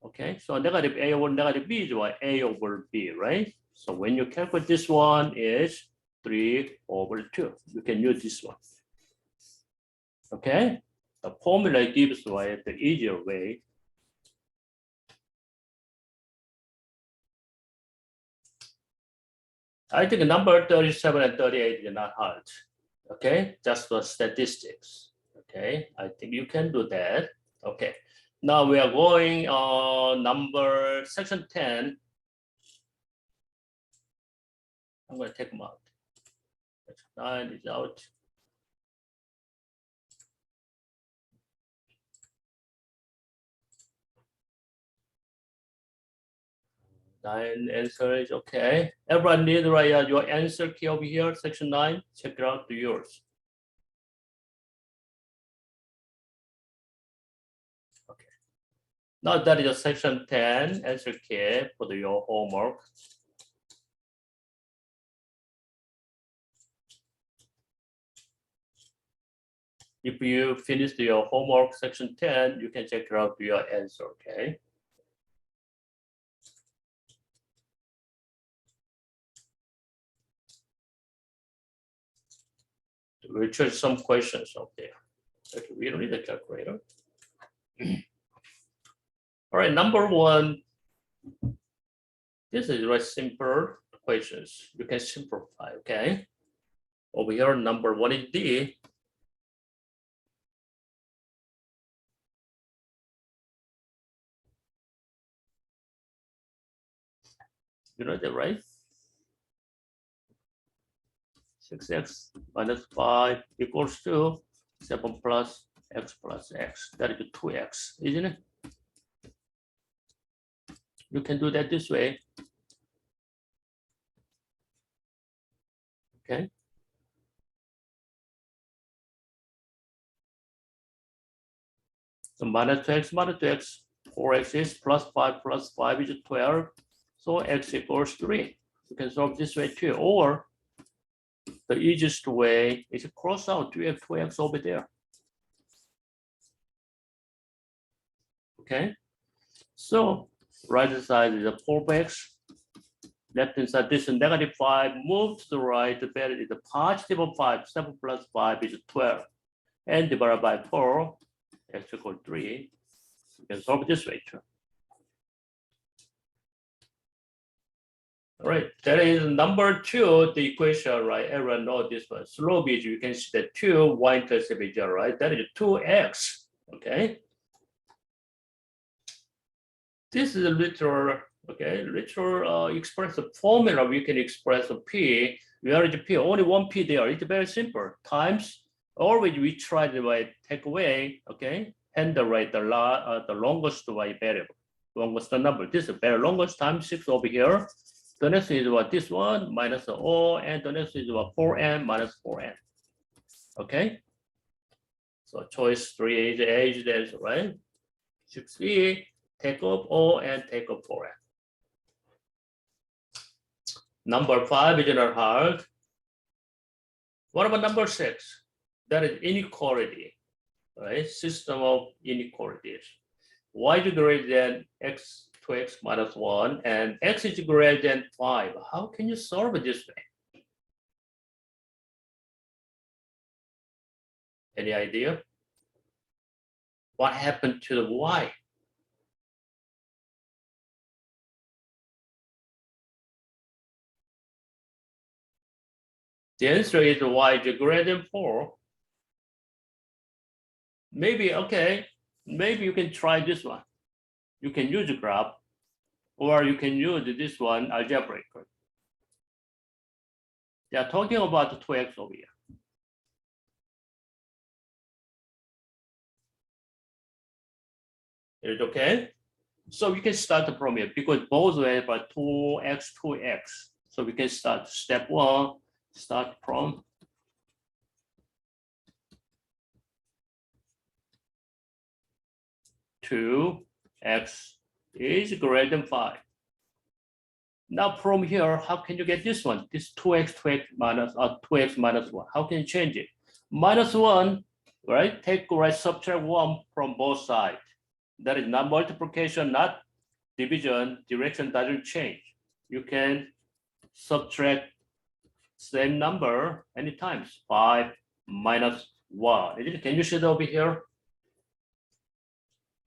Okay, so negative A over negative B is what? A over B, right? So when you calculate this one is 3 over 2. You can use this one. Okay, the formula gives the easier way. I think number 37 and 38 is not hard. Okay, just for statistics. Okay, I think you can do that. Okay, now we are going on section 10. I'm going to take them out. Section 9 is out. Nine answer is okay. Everyone need write your answer key over here, section 9. Check it out to yours. Okay. Now that is a section 10 answer key for your homework. If you finish your homework section 10, you can check it out to your answer, okay? We'll choose some questions up there. Okay, we don't need a calculator. All right, number 1. This is very simple questions. You can simplify, okay? Over here, number 1 is D. You know that, right? 6x minus 5 equals to 7 plus x plus x. That is 2x, isn't it? You can do that this way. Okay. So minus 2x, 4x is plus 5 is 12. So x equals 3. You can solve this way too. Or the easiest way is to cross out 2x over there. Okay. So right hand side is a 4x. Left hand side, this is negative 5. Move to the right, the value is a positive 5. 7 plus 5 is 12. And divided by 4, x equals 3. You can solve it this way too. All right, that is number 2, the equation, right? Everyone knows this one. Slope is, you can see the 2, y-intercept is there, right? That is 2x, okay? This is a literal, okay, literal express the formula. We can express a p Where is P? Only one P there. It's very simple. Times, always we try to take away, okay? Handle the longest variable, longest number. This is very longest times 6 over here. The next is what? This one minus O, and the next is what? 4n minus 4n. Okay? So choice 3 is A is there, right? 6E, take off O and take off 4n. Number 5 is not hard. What about number 6? That is inequality, right? System of inequalities. Y is greater than x to x minus 1 and x is greater than 5. How can you solve it this way? Any idea? What happened to the y? The answer is y is greater than 4. Maybe, okay, maybe you can try this one. You can use a graph, or you can use this one algebraically. They are talking about the 2x over here. Is it okay? So we can start from here because both ways are 2x, 2x. So we can start step 1, start from 2x is greater than 5. Now from here, how can you get this one? This 2x minus 1. How can you change it? Minus 1, right? Subtract 1 from both sides. That is not multiplication, not division. Direction doesn't change. You can subtract same number many times. 5 minus 1. Can you see it over here?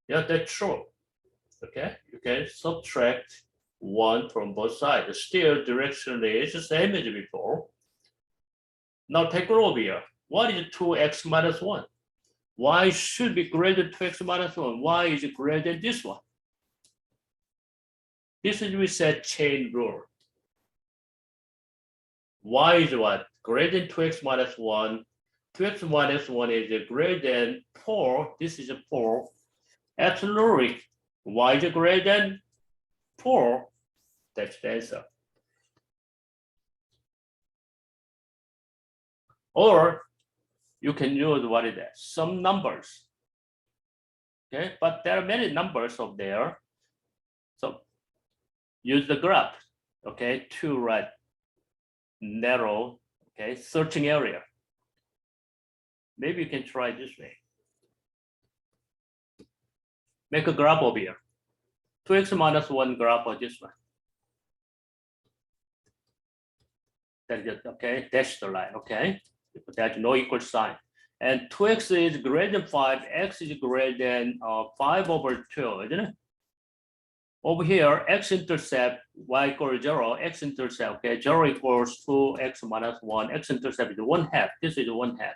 Yeah, that's true. Okay, you can subtract 1 from both sides. Still, directionally, it's the same as before. Now take it over here. What is 2x minus 1? Y should be greater than 2x minus 1. Y is greater than this one. This is we said chain rule. Y is what? Greater than 2x minus 1. 2x minus 1 is greater than 4. This is a 4. Absolutely. Y is greater than 4. That's the answer. Or you can use what is that? Some numbers. Okay, but there are many numbers up there. So use the graph, okay, to narrow, okay, searching area. Maybe you can try this way. Make a graph over here. 2x minus 1 graph of this one. That's it, okay, dash the line, okay. There's no equal sign. And 2x is greater than 5, x is greater than 5 over 2, isn't it? Over here, x-intercept, y equals 0, x-intercept, okay, 0 equals 2x minus 1, x-intercept is 1/2, this is 1/2.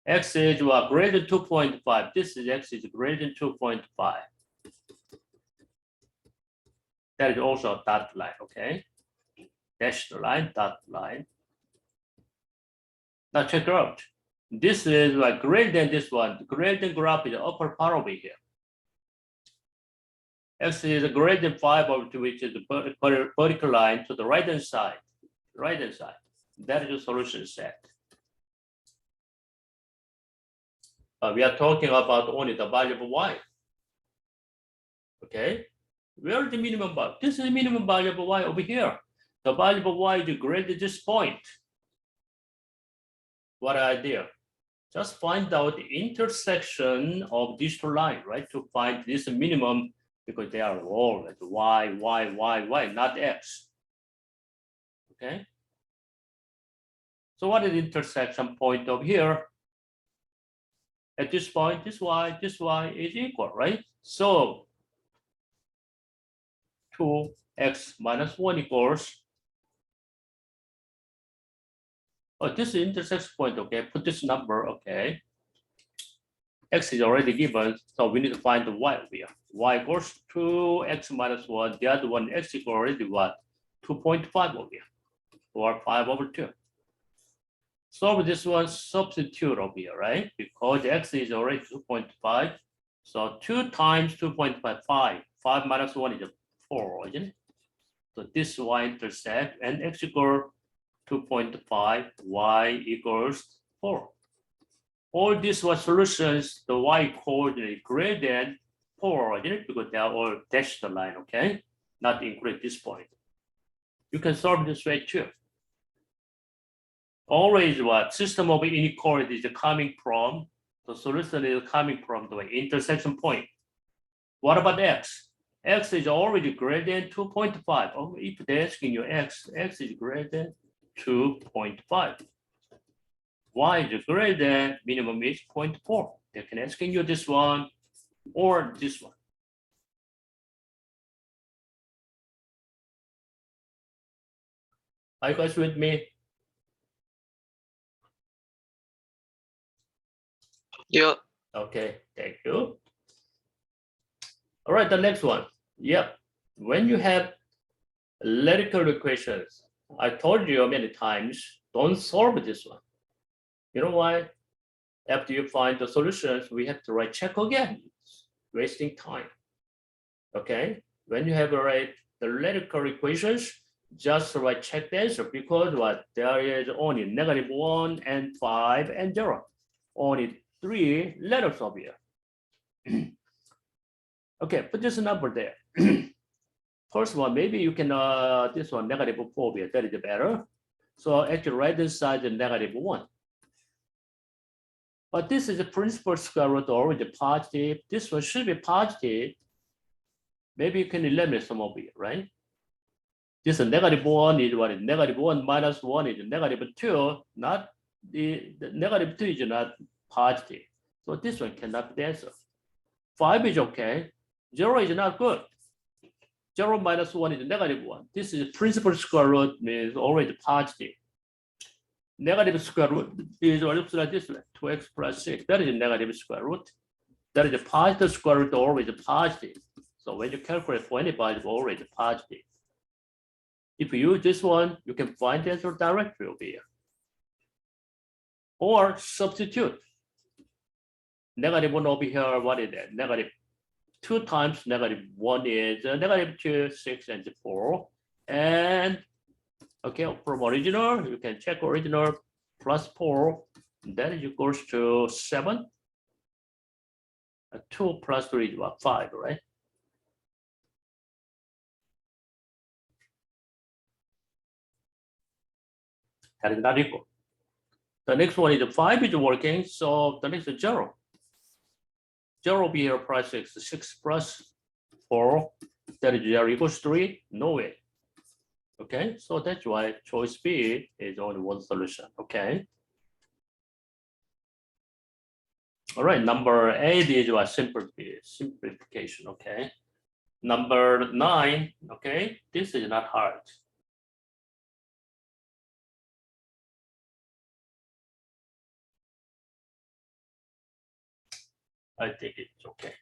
X is greater than 2.5, this is x is greater than 2.5. That is also a dotted line, okay? Dash the line, dot line. Now check out. This is greater than this one. Greater than graph is the upper part over here. X is greater than 5 over 2, which is the vertical line to the right hand side. Right hand side. That is the solution set. We are talking about only the value of y. Okay. Where is the minimum value? This is the minimum value of y over here. The value of y is greater than this point. What idea? Just find out the intersection of these two lines, right? To find this minimum, because they are all like y, not x. Okay. So what is the intersection point over here? At this point, this y is equal, right? So 2x minus 1 equals, oh, this is intersection point, okay? Put this number, okay? X is already given, so we need to find the y over here. Y equals 2x minus 1, the other one, x equals already what? 2.5 over here, or 5 over 2. Solve this one, substitute over here, right? Because x is already 2.5. So 2 times 2.5, 5. 5 minus 1 is 4, isn't it? So this y-intercept and x equals 2.5, y equals 4. All these were solutions, the y coordinate greater than 4, isn't it? Because they are all dashed line, okay? Not include this point. You can solve this way too. Always what system of inequality is coming from, the solution is coming from the intersection point. What about x? X is already greater than 2.5. Oh, if they're asking you x is greater than 2.5. Y is greater than minimum is 0.4. They can asking you this one or this one. Are you guys with me? Yeah. Okay, thank you. All right, the next one. Yep. When you have lyrical equations, I told you many times, don't solve this one. You know why? After you find the solutions, we have to write check again. It's wasting time. Okay? When you have the lyrical equations, just write check the answer because what? There is only -1 and 5 and 0. Only 3 letters over here. Okay, put this number there. First one, maybe you can, this one, -4 here, that is better. So actually right hand side is -1. But this is a principal square root already positive. This one should be positive. Maybe you can eliminate some over here, right? This is -1 is what is -1 minus 1 is -2. Not the -2 is not positive. So this one cannot be the answer. 5 is okay. 0 is not good. 0 minus 1 is -1. This is principal square root means already positive. Negative square root is looks like this way, 2x plus 6. That is a negative square root. That is a positive square root, always positive. So when you calculate for anybody, it's already positive. If you use this one, you can find the answer directly over here. Or substitute. -1 over here, what is that? -2 times -1 is -2, 6, and 4. And okay, from original, you can check original plus 4. That is equals to 7. 2 plus 3 is what? 5, right? That is not equal. The next one is 5 is working, so the next is 0. 0 will be here plus 6. 6 plus 4, that is 0 equals 3. No way. Okay, so that's why choice B is only one solution. Okay. All right, number 8 is what? Simplification. Okay. Number 9. Okay, this is not hard. I think it's okay.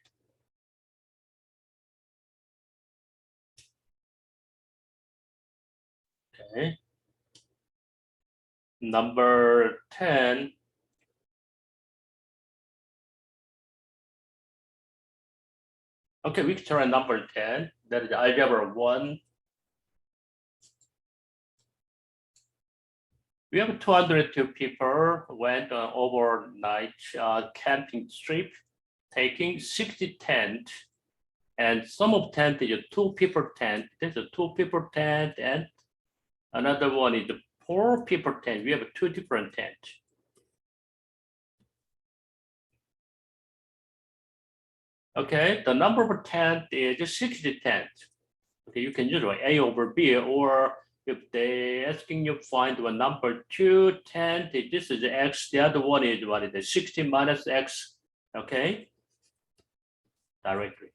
Okay. Number 10. Okay, we can try number 10. That is algebra 1. We have 202 people went on overnight camping trip, taking 60 tent, and some of tent is a 2 people tent. There's a 2 people tent, and another one is the 4 people tent. We have 2 different tents. Okay, the number of tent is 60 tent. Okay, you can use A over B, or if they asking you find one number 2 tent, this is X, the other one is what is it? 60 minus X. Okay, directly.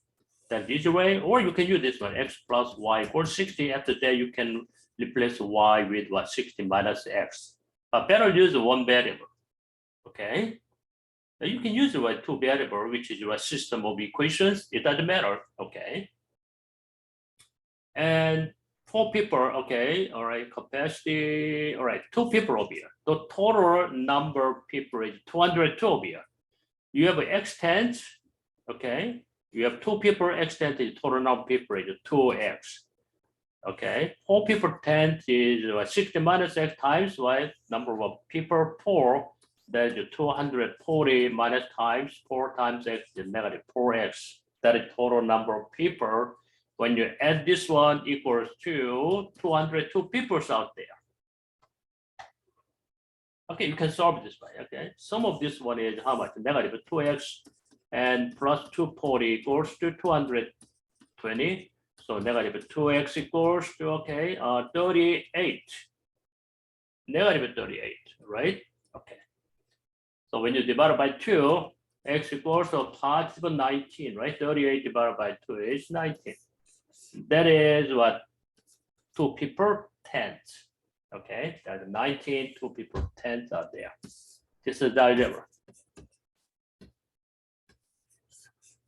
That's the easy way, or you can use this one, X plus Y equals 60. After that, you can replace Y with what? 60 minus X. But better use one variable. Okay. You can use the 2 variable, which is your system of equations. It doesn't matter. Okay. And 4 people, okay, all right, capacity, all right, 2 people over here. The total number of people is 202 over here. You have x tens, okay, you have 2 people, x tens is total number of people is 2x. Okay, 4 people 10 is 60 minus x times, right? Number of people 4, that is 240 minus times 4 times x is negative 4x. That is total number of people. When you add this one equals to 202 people out there. Okay, you can solve this way, okay? Sum of this one is how much? Negative 2x and plus 240 equals to 220. So negative 2x equals to, okay, 38. Negative 38, right? Okay. So when you divide by 2, x equals to positive 19, right? 38 divided by 2 is 19. That is what? 2 people tenths. Okay, that's 19, 2 people tenths are there. This is the algebra.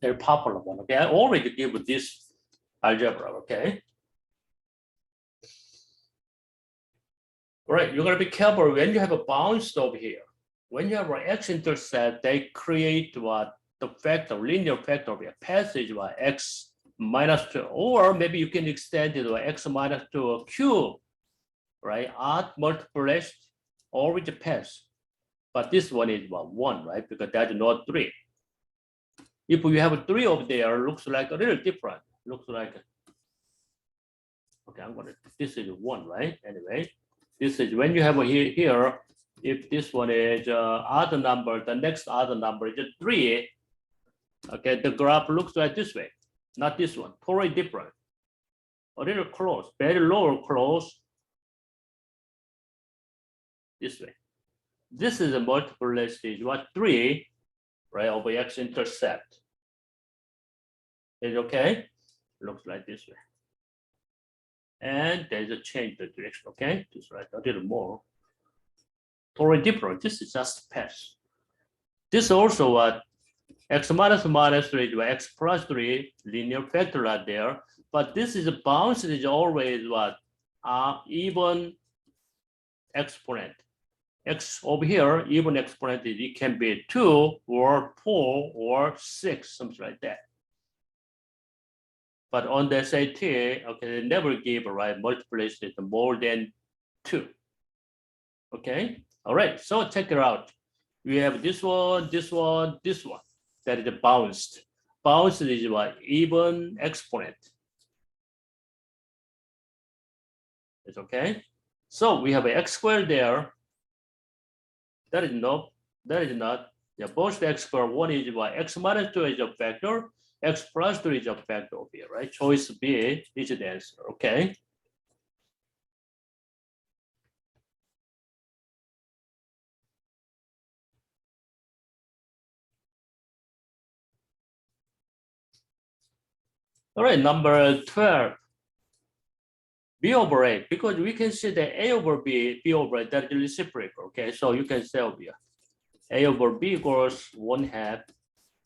Very popular one. Okay, I already give this algebra. Okay. All right, you're gonna be careful when you have a bounce over here. When you have an x-intercept, they create what? The factor, linear factor of your passage, what? X minus 2, or maybe you can extend it to x minus 2 cube, right? Odd multiplication always pass. But this one is what? 1, right? Because that's not 3. If you have a 3 over there, looks like a little different. Looks like, okay, this is 1, right? Anyway, this is when you have a here, if this one is odd number, the next odd number is 3. Okay, the graph looks like this way. Not this one, totally different. A little close, very low close. This way. This is a multiple stage, what? 3, right? Over x-intercept. Is okay? Looks like this way. And there's a change the direction, okay? Just right a little more. Totally different. This is just pass. This also what? X minus 3 by x plus 3 linear factor right there. But this is a bounce is always what? Even exponent. X over here, even exponent, it can be 2 or 4 or 6, something like that. But on the SAT, okay, they never give a right multiplication more than 2. Okay, all right, so check it out. We have this one, this one, this one. That is bounced. Bounced is what? Even exponent. It's okay. So we have an x squared there. That is not. Yeah, both the x squared, one is what? X minus 2 is a factor. X plus 3 is a factor over here, right? Choice B is the answer. Okay. All right, number 12. B over A, because we can see that A over B, B over A, that is reciprocal. Okay, so you can say over here, A over B equals 1/2.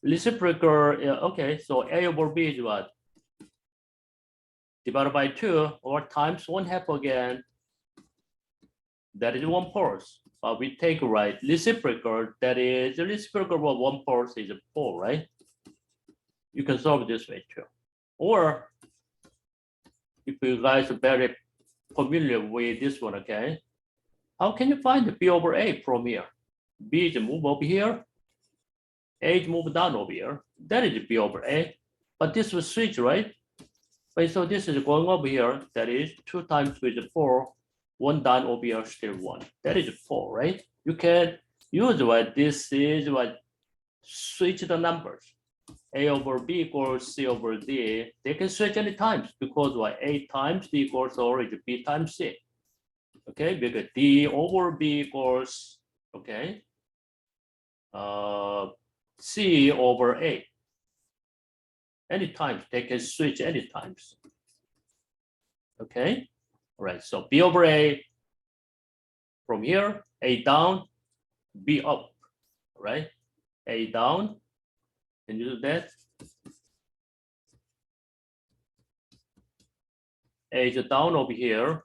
Reciprocal, yeah, okay, so A over B is what? Divided by 2 or times 1/2 again. That is 1/4. But we take right reciprocal, that is the reciprocal of 1/4 is 4, right? You can solve this way too. Or if you guys are very familiar with this one, okay? How can you find the B over A from here? B is move over here. A is move down over here. That is B over A. But this will switch, right? But so this is going over here. That is 2 times with 4. 1 down over here, still 1. That is 4, right? You can use what this is what switch the numbers. A over B equals C over D. They can switch any times because what? A times D equals already B times C. Okay, because D over B equals, okay, C over A. Any times, they can switch any times. Okay, all right, so B over A from here, A down, B up, right? A down, can you do that? A is down over here,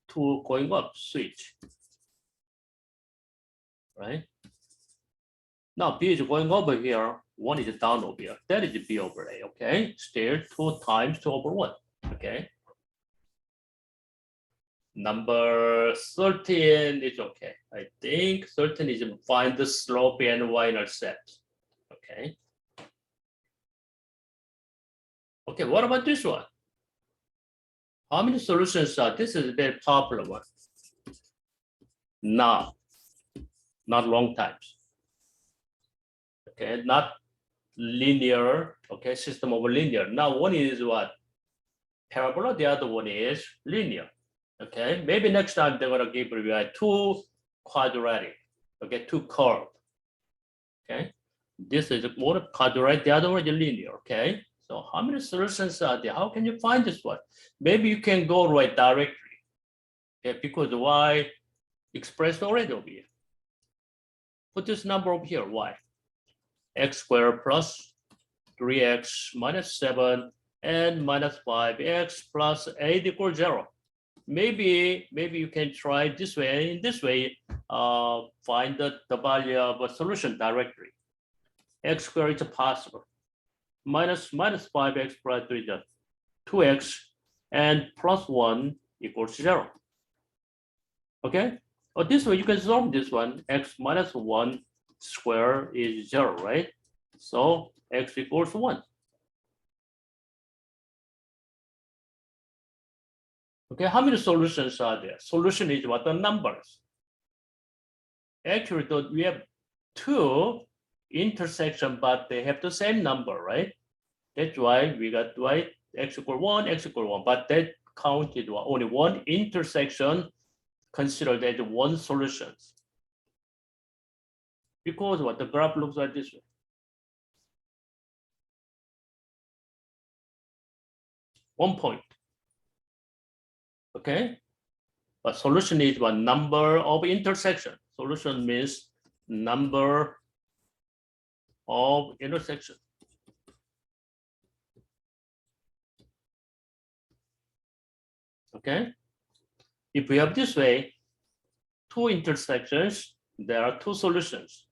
2 going up, switch, right? Now B is going over here, 1 is down over here. That is B over A, okay? Still 2 times 2 over 1, okay? Number 13 is okay. I think 13 is find the slope and y-intercept, okay? Okay, what about this one? How many solutions are, this is a very popular one. Not long times. Okay, not linear, okay, system of linear. Now one is what? Parabola, the other one is linear. Okay, maybe next time they're gonna give you 2 quadratic, okay, 2 curve. Okay, this is one quadratic, the other one is linear, okay? So how many solutions are there? How can you find this one? Maybe you can go right directly, okay, because y expressed already over here. Put this number over here, y. X squared plus 3x minus 7 and minus 5x plus 8 equals 0. Maybe you can try this way. In this way, find the value of a solution directly. X squared is possible. Minus 5x plus 3 is 2x and plus 1 equals 0. Okay? Or this way you can solve this one. X minus 1 square is 0, right? So x equals 1. Okay, how many solutions are there? Solution is what? The numbers. Actually, we have 2 intersections, but they have the same number, right? That's why we got right x equals 1, x equals 1. But that counted only 1 intersection, considered as 1 solution. Because what the graph looks like this way. One point. Okay, but solution is what? Number of intersection. Solution means number of intersection. Okay, if we have this way, 2 intersections, there are 2 solutions.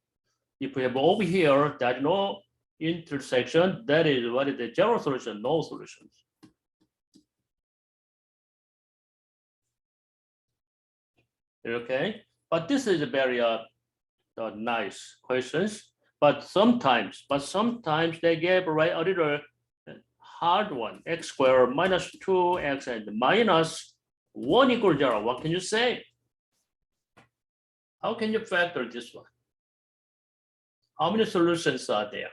If we have over here, there's no intersection, that is what is the 0 solution, no solutions. Okay, but this is a very nice questions. But sometimes they gave right a little hard one. X squared minus 2x and minus 1 equals 0. What can you say? How can you factor this one? How many solutions are there?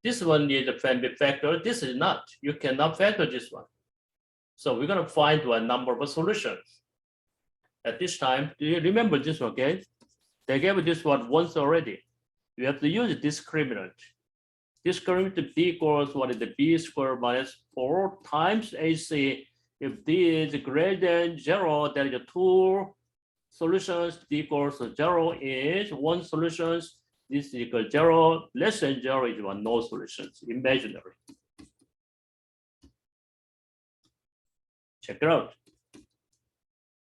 This one is a family factor. This is not. You cannot factor this one. So we're gonna find one number of solutions. At this time, do you remember this one, okay? They gave this one once already. You have to use discriminant. Discriminant b equals what is the b squared minus 4 times AC. If d is greater than 0, there is 2 solutions. D equals 0 is 1 solution. This is equal 0. Less than 0 is 1, no solutions, imaginary. Check it out.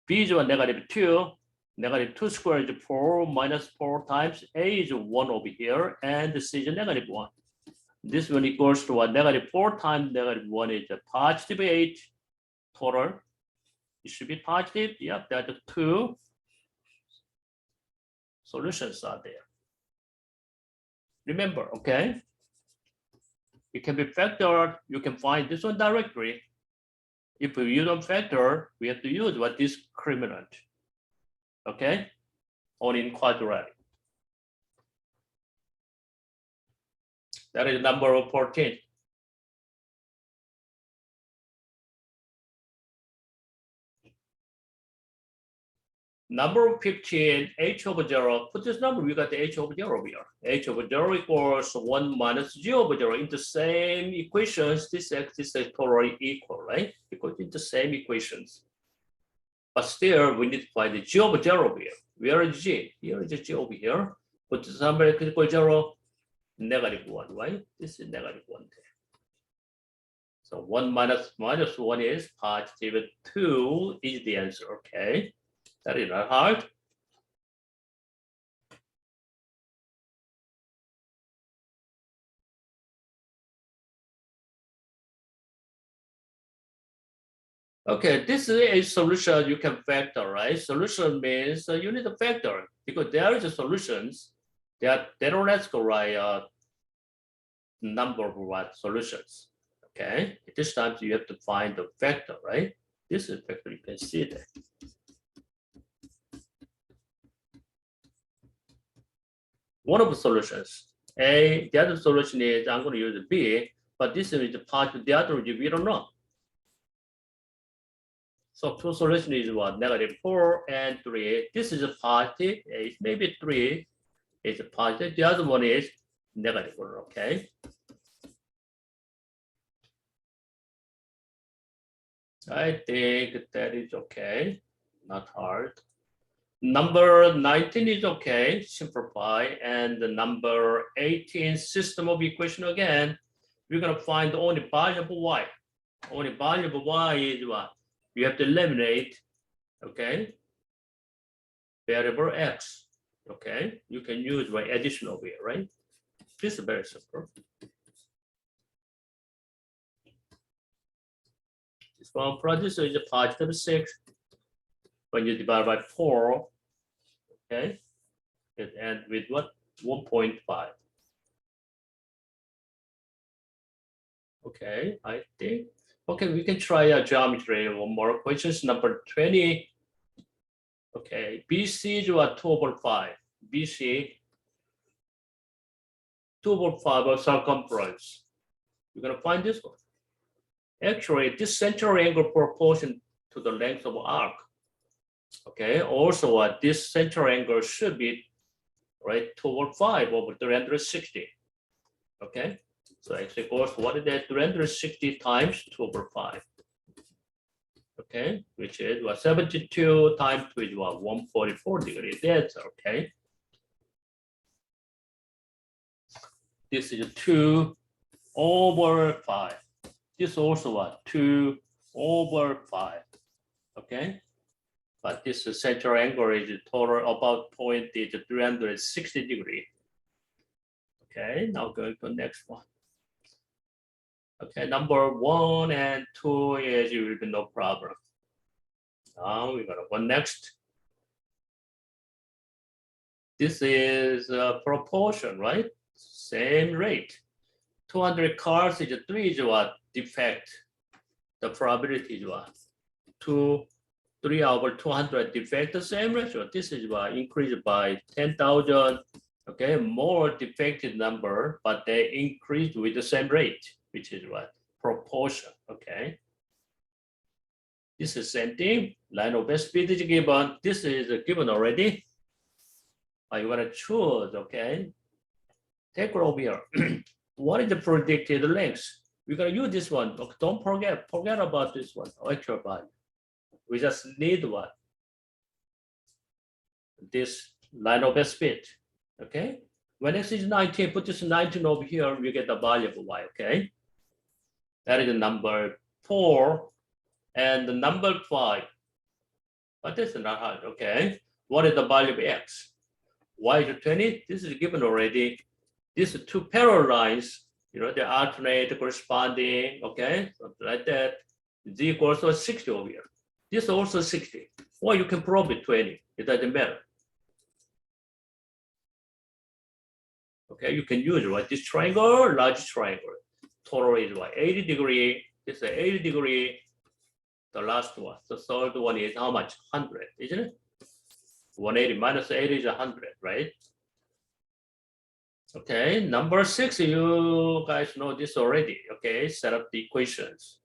B is -2, -2 squared is 4, minus 4 times A is 1 over here, and C is -1. This one equals to what? -4 times -1 is a positive 8 total. It should be positive. Yep, there are 2 solutions are there. Remember, okay? It can be factored. You can find this one directly. If you don't factor, we have to use what discriminant. Okay? Only in quadratic. That is number 14. Number 15, h over 0. Put this number, we got the h over 0 over here. H over 0 equals 1 minus g over 0. In the same equations, this x is totally equal, right? Because in the same equations. But still, we need to find the g over 0 over here. Where is g? Here is the g over here. Put this number equals 0, -1, right? This is -1 there. So 1 minus minus 1 is positive 2 is the answer, okay? That is not hard. Okay, this is a solution you can factor, right? Solution means you need to factor because there is a solutions that they don't let's go right number of what solutions. Okay, this time you have to find the factor, right? This is factor, you can see that. One of the solutions, A, the other solution is I'm going to use B, but this is the part of the other we don't know. So two solution is what? -4 and 3. This is a positive, maybe 3 is a positive. The other one is -1, okay? I think that is okay, not hard. Number 19 is okay, simplify. And the number 18, system of equation again, we're gonna find only variable y. Only variable y is what? You have to eliminate, okay? Variable x, okay? You can use by addition over here, right? This is very simple. This one producer is a positive 6. When you divide by 4, okay? It ends with what? 1.5. Okay, I think. Okay, we can try a geometry. One more questions. Number 20. Okay, BC is what? 2/5. BC 2/5 of circumference. You're gonna find this one. Actually, this central angle proportion to the length of arc. Okay, also this central angle should be right 2/5 over 360. Okay, so x equals what is that? 360 times 2/5. Okay, which is what 72 times 2 is what 144 degrees. That's okay. This is 2/5. This also what 2/5. Okay, but this central angle is total about point is 360 degrees. Okay, now going to the next one. Okay, number 1 and 2 is you will be no problem. Now we're gonna go next. This is a proportion, right? Same rate. 200 cars is 3 is what? Defect. The probability is what? 3 over 200 defect, the same ratio. This is what? Increased by 10,000. Okay, more defective number, but they increase with the same rate, which is what? Proportion, okay? This is same thing. Line of best speed is given. This is given already. You want to choose, okay? Take it over here. What is the predicted length? We're going to use this one. Don't forget about this one, actual value. We just need what? This line of best speed. Okay, when x is 19, put this 19 over here, we get the value of y, okay? That is the number 4 and the number 5. But this is not hard, okay? What is the value of x? Y is 20, this is given already. These are two parallel lines, you know, they alternate corresponding, okay? Something like that. Z equals to 60 over here. This is also 60. Or you can prove it 20, it doesn't matter. Okay, you can use right this triangle, large triangle. Total is what? 80 degree. This is 80 degree. The last one, the third one is how much? 100, isn't it? 180 minus 80 is 100, right? Okay, number 6, you guys know this already. Okay, set up the equations.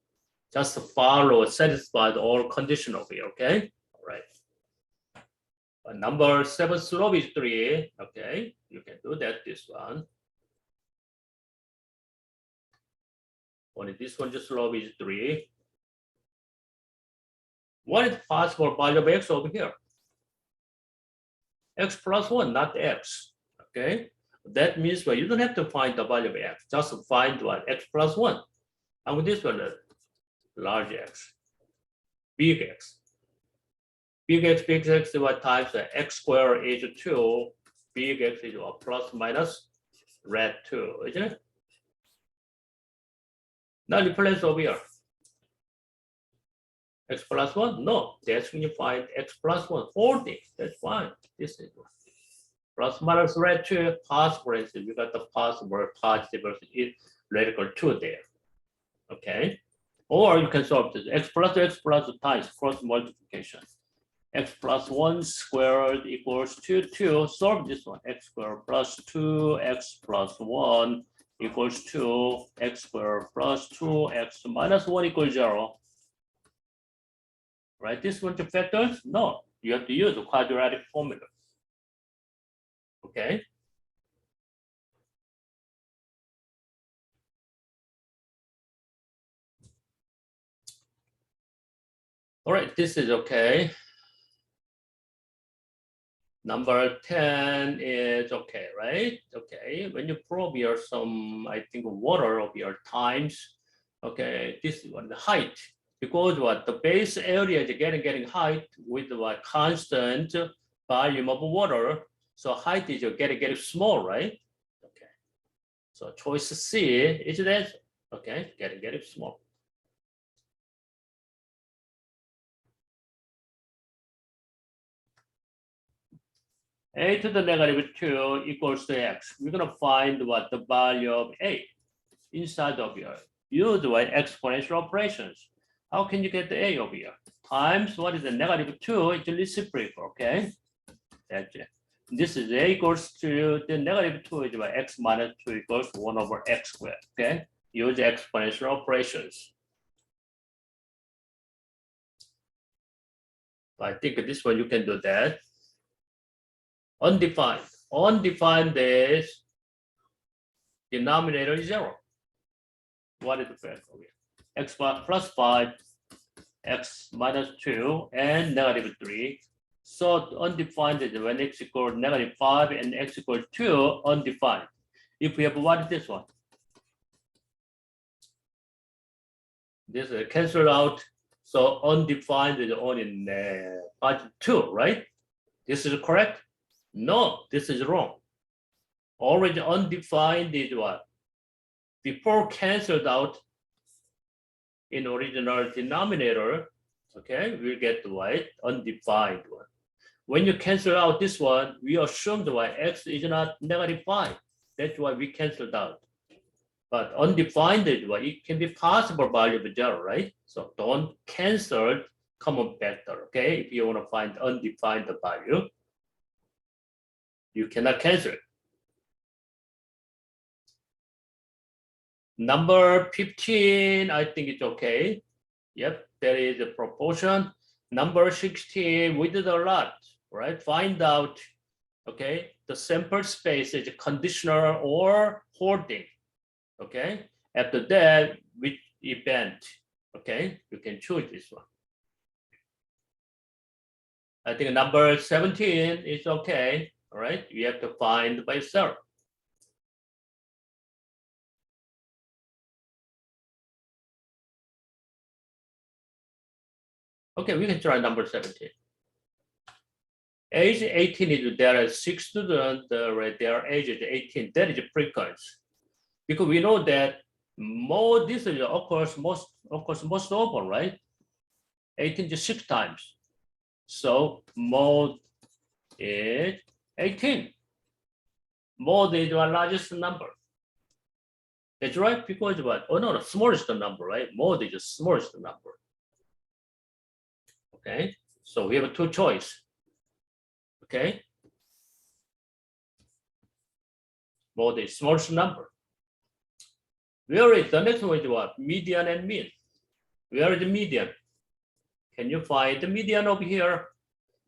Just follow, satisfy all condition over here. Okay, all right. Number 7, slope is 3. Okay, you can do that. This one. Only this one, just slope is 3. What is possible value of x over here? X plus 1, not x. Okay, that means well, you don't have to find the value of x. Just find what? X plus 1. And with this one, large X, big X. Big X is what times X squared is 2. Big X is what, plus minus red 2, isn't it? Now replace over here. X plus 1? No, that's when you find X plus 1, 40. That's fine. This is one. Plus minus red 2, possible. We got the possible positive radical 2 there. Okay. Or you can solve this X plus times cross multiplication. X plus 1 squared equals 2. Solve this one. X squared plus 2, X plus 1 equals 2, X squared plus 2, X minus 1 equals 0. Right? This one to factors? No. You have to use the quadratic formula. Okay. All right, this is okay. Number 10 is okay, right? Okay, when you probe here some, I think, water of your times, okay, this is what the height, because what the base area is getting height with what constant volume of water, so height is getting small, right? Okay, so choice C is that, okay, getting small. A to the negative 2 equals to X. We're going to find what the value of A inside of here. Use what exponential operations. How can you get the A over here? Times what is the negative 2? It's reciprocal, okay? That's it. This is A equals to the negative 2 is what X minus 2 equals 1 over X squared, okay? Use exponential operations. I think this one you can do that. Undefined. Undefined is denominator is 0. What is the fact over here? X plus 5, X minus 2, and negative 3. So undefined is when X equals negative 5 and X equals 2, undefined. If we have what is this one? This is cancelled out. So undefined is only positive 2, right? This is correct? No, this is wrong. Already undefined is what? Before canceled out in original denominator, okay, we'll get the white undefined one. When you cancel out this one, we assume the X is not negative 5. That's why we canceled out. But undefined is what it can be possible value of 0, right? So don't cancel common factor, okay? If you want to find undefined value, you cannot cancel it. Number 15, I think it's okay. Yep, there is a proportion. Number 16, we did a lot, right? Find out, okay, the sample space is conditional or holding, okay? After that, which event, okay? You can choose this one. I think number 17 is okay. All right, you have to find by yourself. Okay, we can try number 17. Age 18 is there are 6 students, their age is 18. That is a frequency. Because we know that more this is occurs most often, right? 18 is 6 times. So mode is 18. Mode is the largest number. That's right, because what? Oh no, the smallest number, right? Mode is the smallest number. Okay, so we have 2 choices. Okay, mode is smallest number. Where is the next one is what? Median and mean. Where is the median? Can you find the median over here?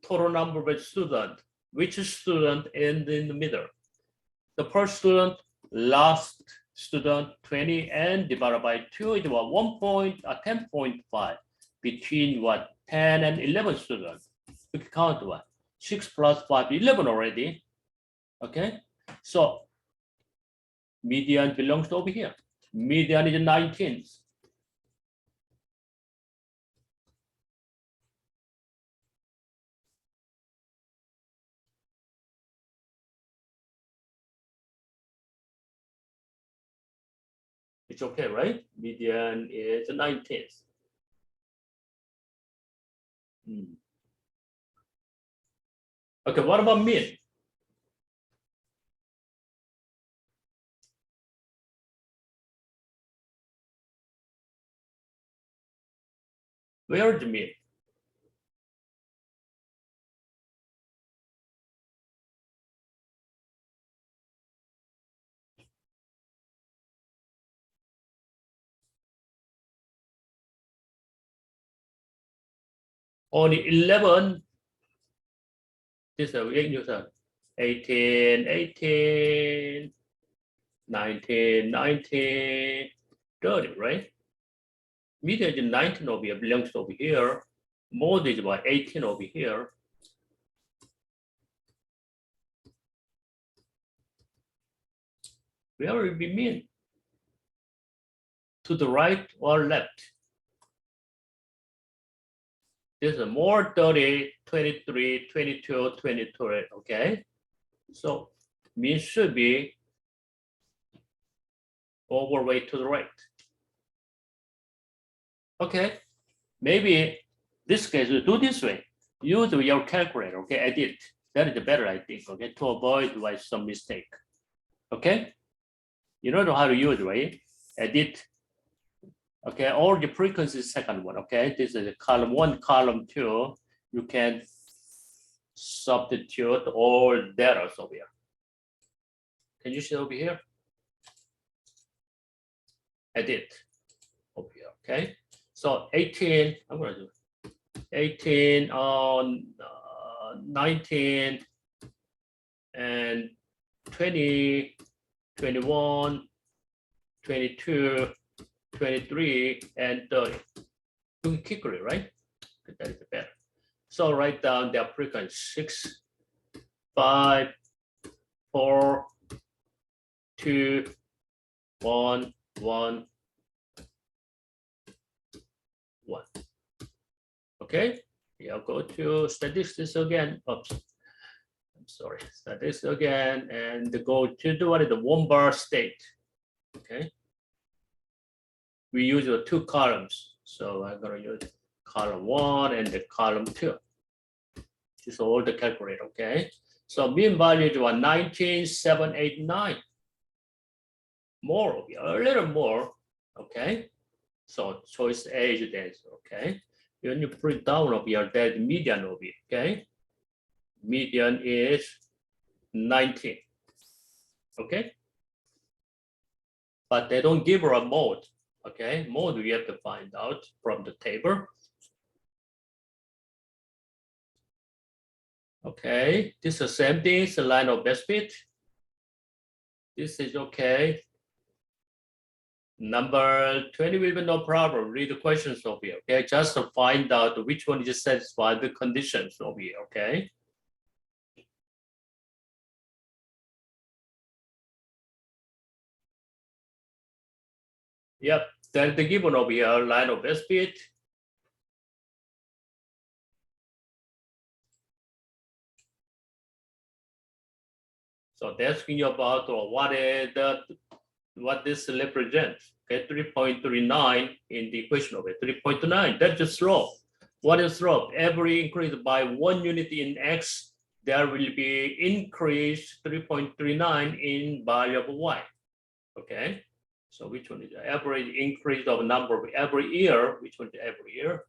Total number of students. Which student ends in the middle? The first student, last student, 20, and divided by 2 is what? 10.5 between what? 10 and 11 students. We can count what? 6 plus 5, 11 already. Okay, so median belongs to over here. Median is 19. It's okay, right? Median is 19th. Okay, what about mean? Where is the mean? Only 11. This is 18, 18, 19, 19, 30, right? Median is 19 over here, belongs over here. Mode is about 18 over here. Where will be mean? To the right or left? This is more 30, 23, 22, 23, okay? So mean should be overweight to the right. Okay, maybe this case we do this way. Use your calculator, okay, edit. That is better, I think, okay, to avoid like some mistake. Okay, you know how to use it, right? Edit. Okay, or the frequency second one, okay? This is column 1, column 2. You can substitute all data over here. Can you see over here? Edit over here, okay? So 18, I'm gonna do 18 on 19 and 20, 21, 22, 23, and 30. You can quickly, right? That is better. So write down their frequency 6, 5, 4, 2, 1, 1, 1. Okay, yeah, go to statistics again. Oops, I'm sorry, statistics again, and go to the what is the one bar state. Okay, we use the 2 columns, so I'm gonna use column 1 and the column 2. This is all the calculator. Okay, so mean value is 19,789. More, a little more. Okay, so choice A is this. Okay. When you put it down over here, there's median over here, okay? Median is 19, okay? But they don't give her a mode, okay? Mode we have to find out from the table. Okay, this is the same thing, it's a line of best fit. This is okay. Number 20 will be no problem. Read the questions over here, okay? Just to find out which one is satisfied the conditions over here, okay? Yep, then the given over here, line of best fit. So they're asking you about what this represents. Okay, 3.39 in the equation of it. 3.9, that's the slope. What is slope? Every increase by 1 unit in x, there will be increase 3.39 in value of y. Okay, so which one is the average increase of number of every year? Which one is every year?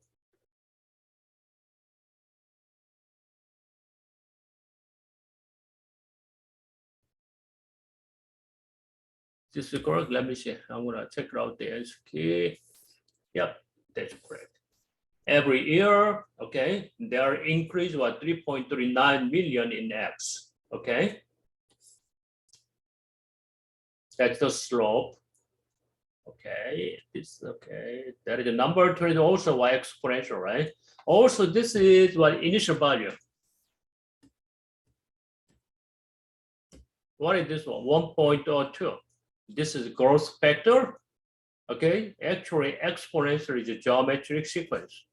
This is correct. Let me see. I'm gonna check out the answer key. Yep, that's correct. Every year, okay, their increase was 3.39 million in x. Okay, that's the slope. Okay, this okay. That is the number 20 also y exponential, right? Also, this is what initial value. What is this one? 1.02. This is growth factor. Okay, actually exponential is a geometric sequence.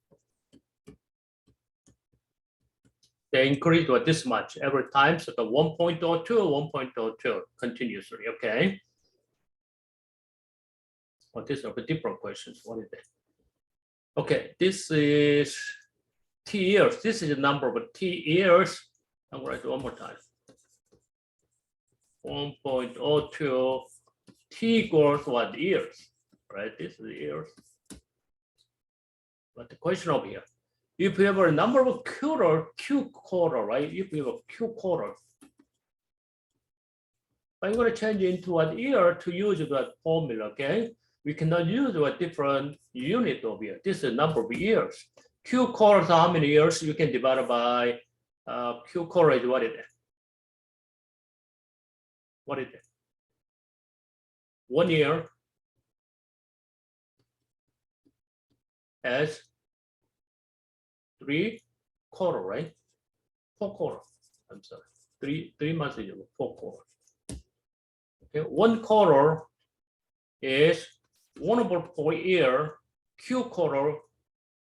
They increase with this much every time, so the 1.02, 1.02 continuously, okay? Oh, these are different questions. What is that? Okay, this is t years. This is the number of t years. I'm going to write it one more time. 1.02 t equals what years, right? This is years. But the question over here, if you have a number of q quarter, right? If you have a q quarter, I'm going to change it into a year to use that formula, okay? We cannot use a different unit over here. This is the number of years. Q quarters, how many years? You can divide by Q quarter is what is it? What is it? 1 year as 3 quarter, right? 4 quarter. I'm sorry. 3 months is 4 quarter. Okay, 1 quarter is 1/4 year. Q quarter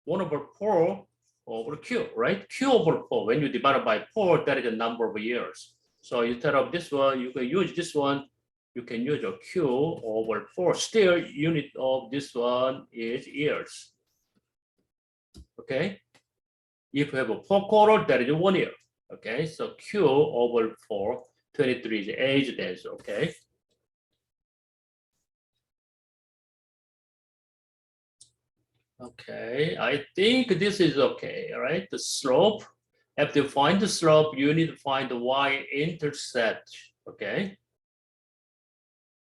1/4 over Q, right? Q/4. When you divide it by 4, that is the number of years. So instead of this one, you can use this one. You can use a Q/4. Still, unit of this one is years. Okay. If you have a 4 quarter, that is 1 year. Okay. So Q/4, 23 is age days. Okay. Okay, I think this is okay, right? The slope, after you find the slope, you need to find the y-intercept, okay?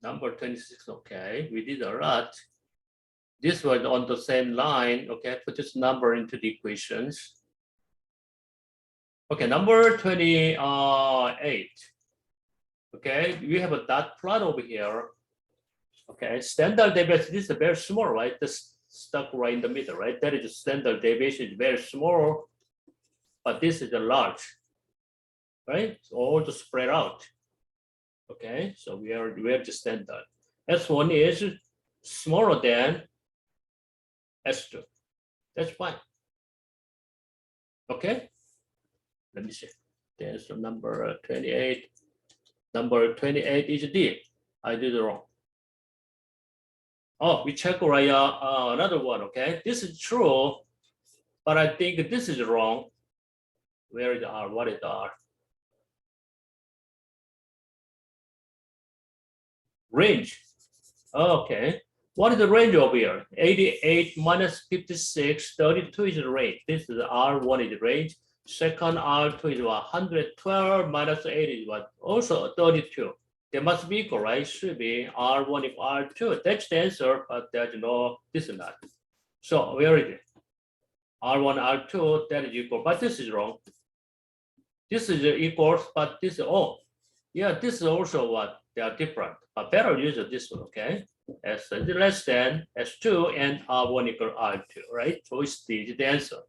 Number 26, okay, we did a lot. This was on the same line, okay? Put this number into the equations. Okay, number 28, okay? We have a dot plot over here. Okay, standard deviation, this is very small, right? This stuck right in the middle, right? That is the standard deviation is very small, but this is a large, right? So all to spread out. Okay, so we have the standard. S1 is smaller than S2. That's fine. Okay, let me see. There's the number 28. Number 28 is D. I did it wrong. Oh, we check right another one, okay? This is true, but I think this is wrong. Where is R? What is R? Range. Okay. What is the range over here? 88 minus 56, 32 is the range. This is R1 is the range. Second R2 is 112 minus 8 is what? Also 32. They must be equal, right? Should be R1 if R2. That's the answer, but there's no, this is not. So where is it? R1, R2, that is equal, but this is wrong. This is equals, but this is, oh, yeah, this is also what? They are different, but better use this one, okay? S is less than S2 and R1 equal R2, right? Choice D is the answer.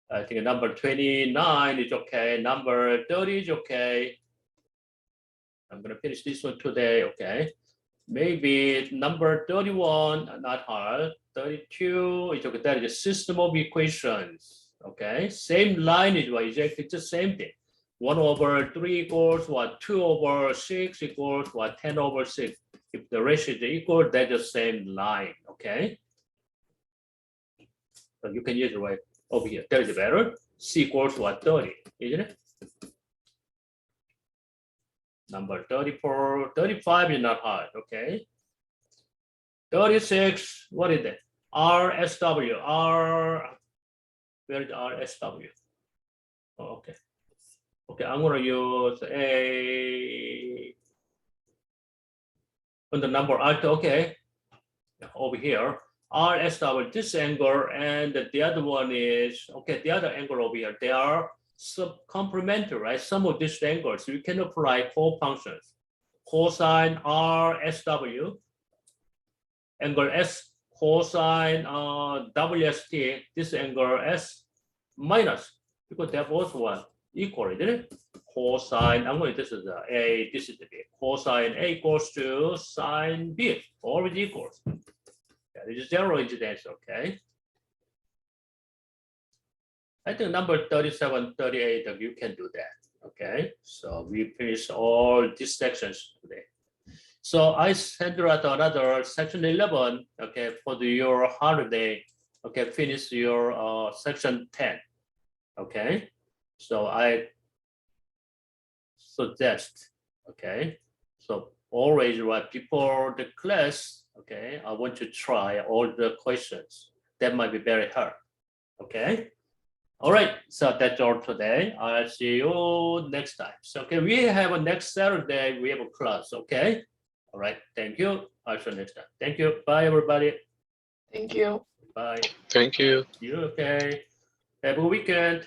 I think number 29 is okay. Number 30 is okay. I'm going to finish this one today, okay? Maybe number 31, not hard. 32 is okay. That is the system of equations, okay? Same line is exactly the same thing. 1/3 equals what? 2/6 equals what? 10/6. If the ratio is equal, that's the same line, okay? So you can use it right over here. That is better. C equals what? 30, isn't it? Number 34, 35 is not hard, okay? 36, what is that? RSW, where is RSW? Oh, okay. Okay, I'm gonna use on the number R2, okay. Over here, RSW, this angle, and the other one is, okay, the other angle over here, they are complementary, right? Some of these angles, you can apply co-functions. Cosine RSW, angle S, cosine WST, this angle S minus, because they're both what? Equal, isn't it? Cosine, I'm going to, this is the A, this is the B. Cosine A equals to sine B, always equals. That is 0 incidence, okay? I think number 37, 38, you can do that, okay? So we finish all these sections today. So I send out another section 11, okay, for your holiday, okay, finish your section 10, okay. So I suggest, okay, so always right before the class, okay, I want to try all the questions. That might be very hard, okay. All right, so that's all today. I'll see you next time. So, okay, we have a next Saturday, we have a class, okay? All right, thank you. I'll see you next time. Thank you. Bye, everybody. Thank you. Bye. Thank you. You okay? Have a good weekend.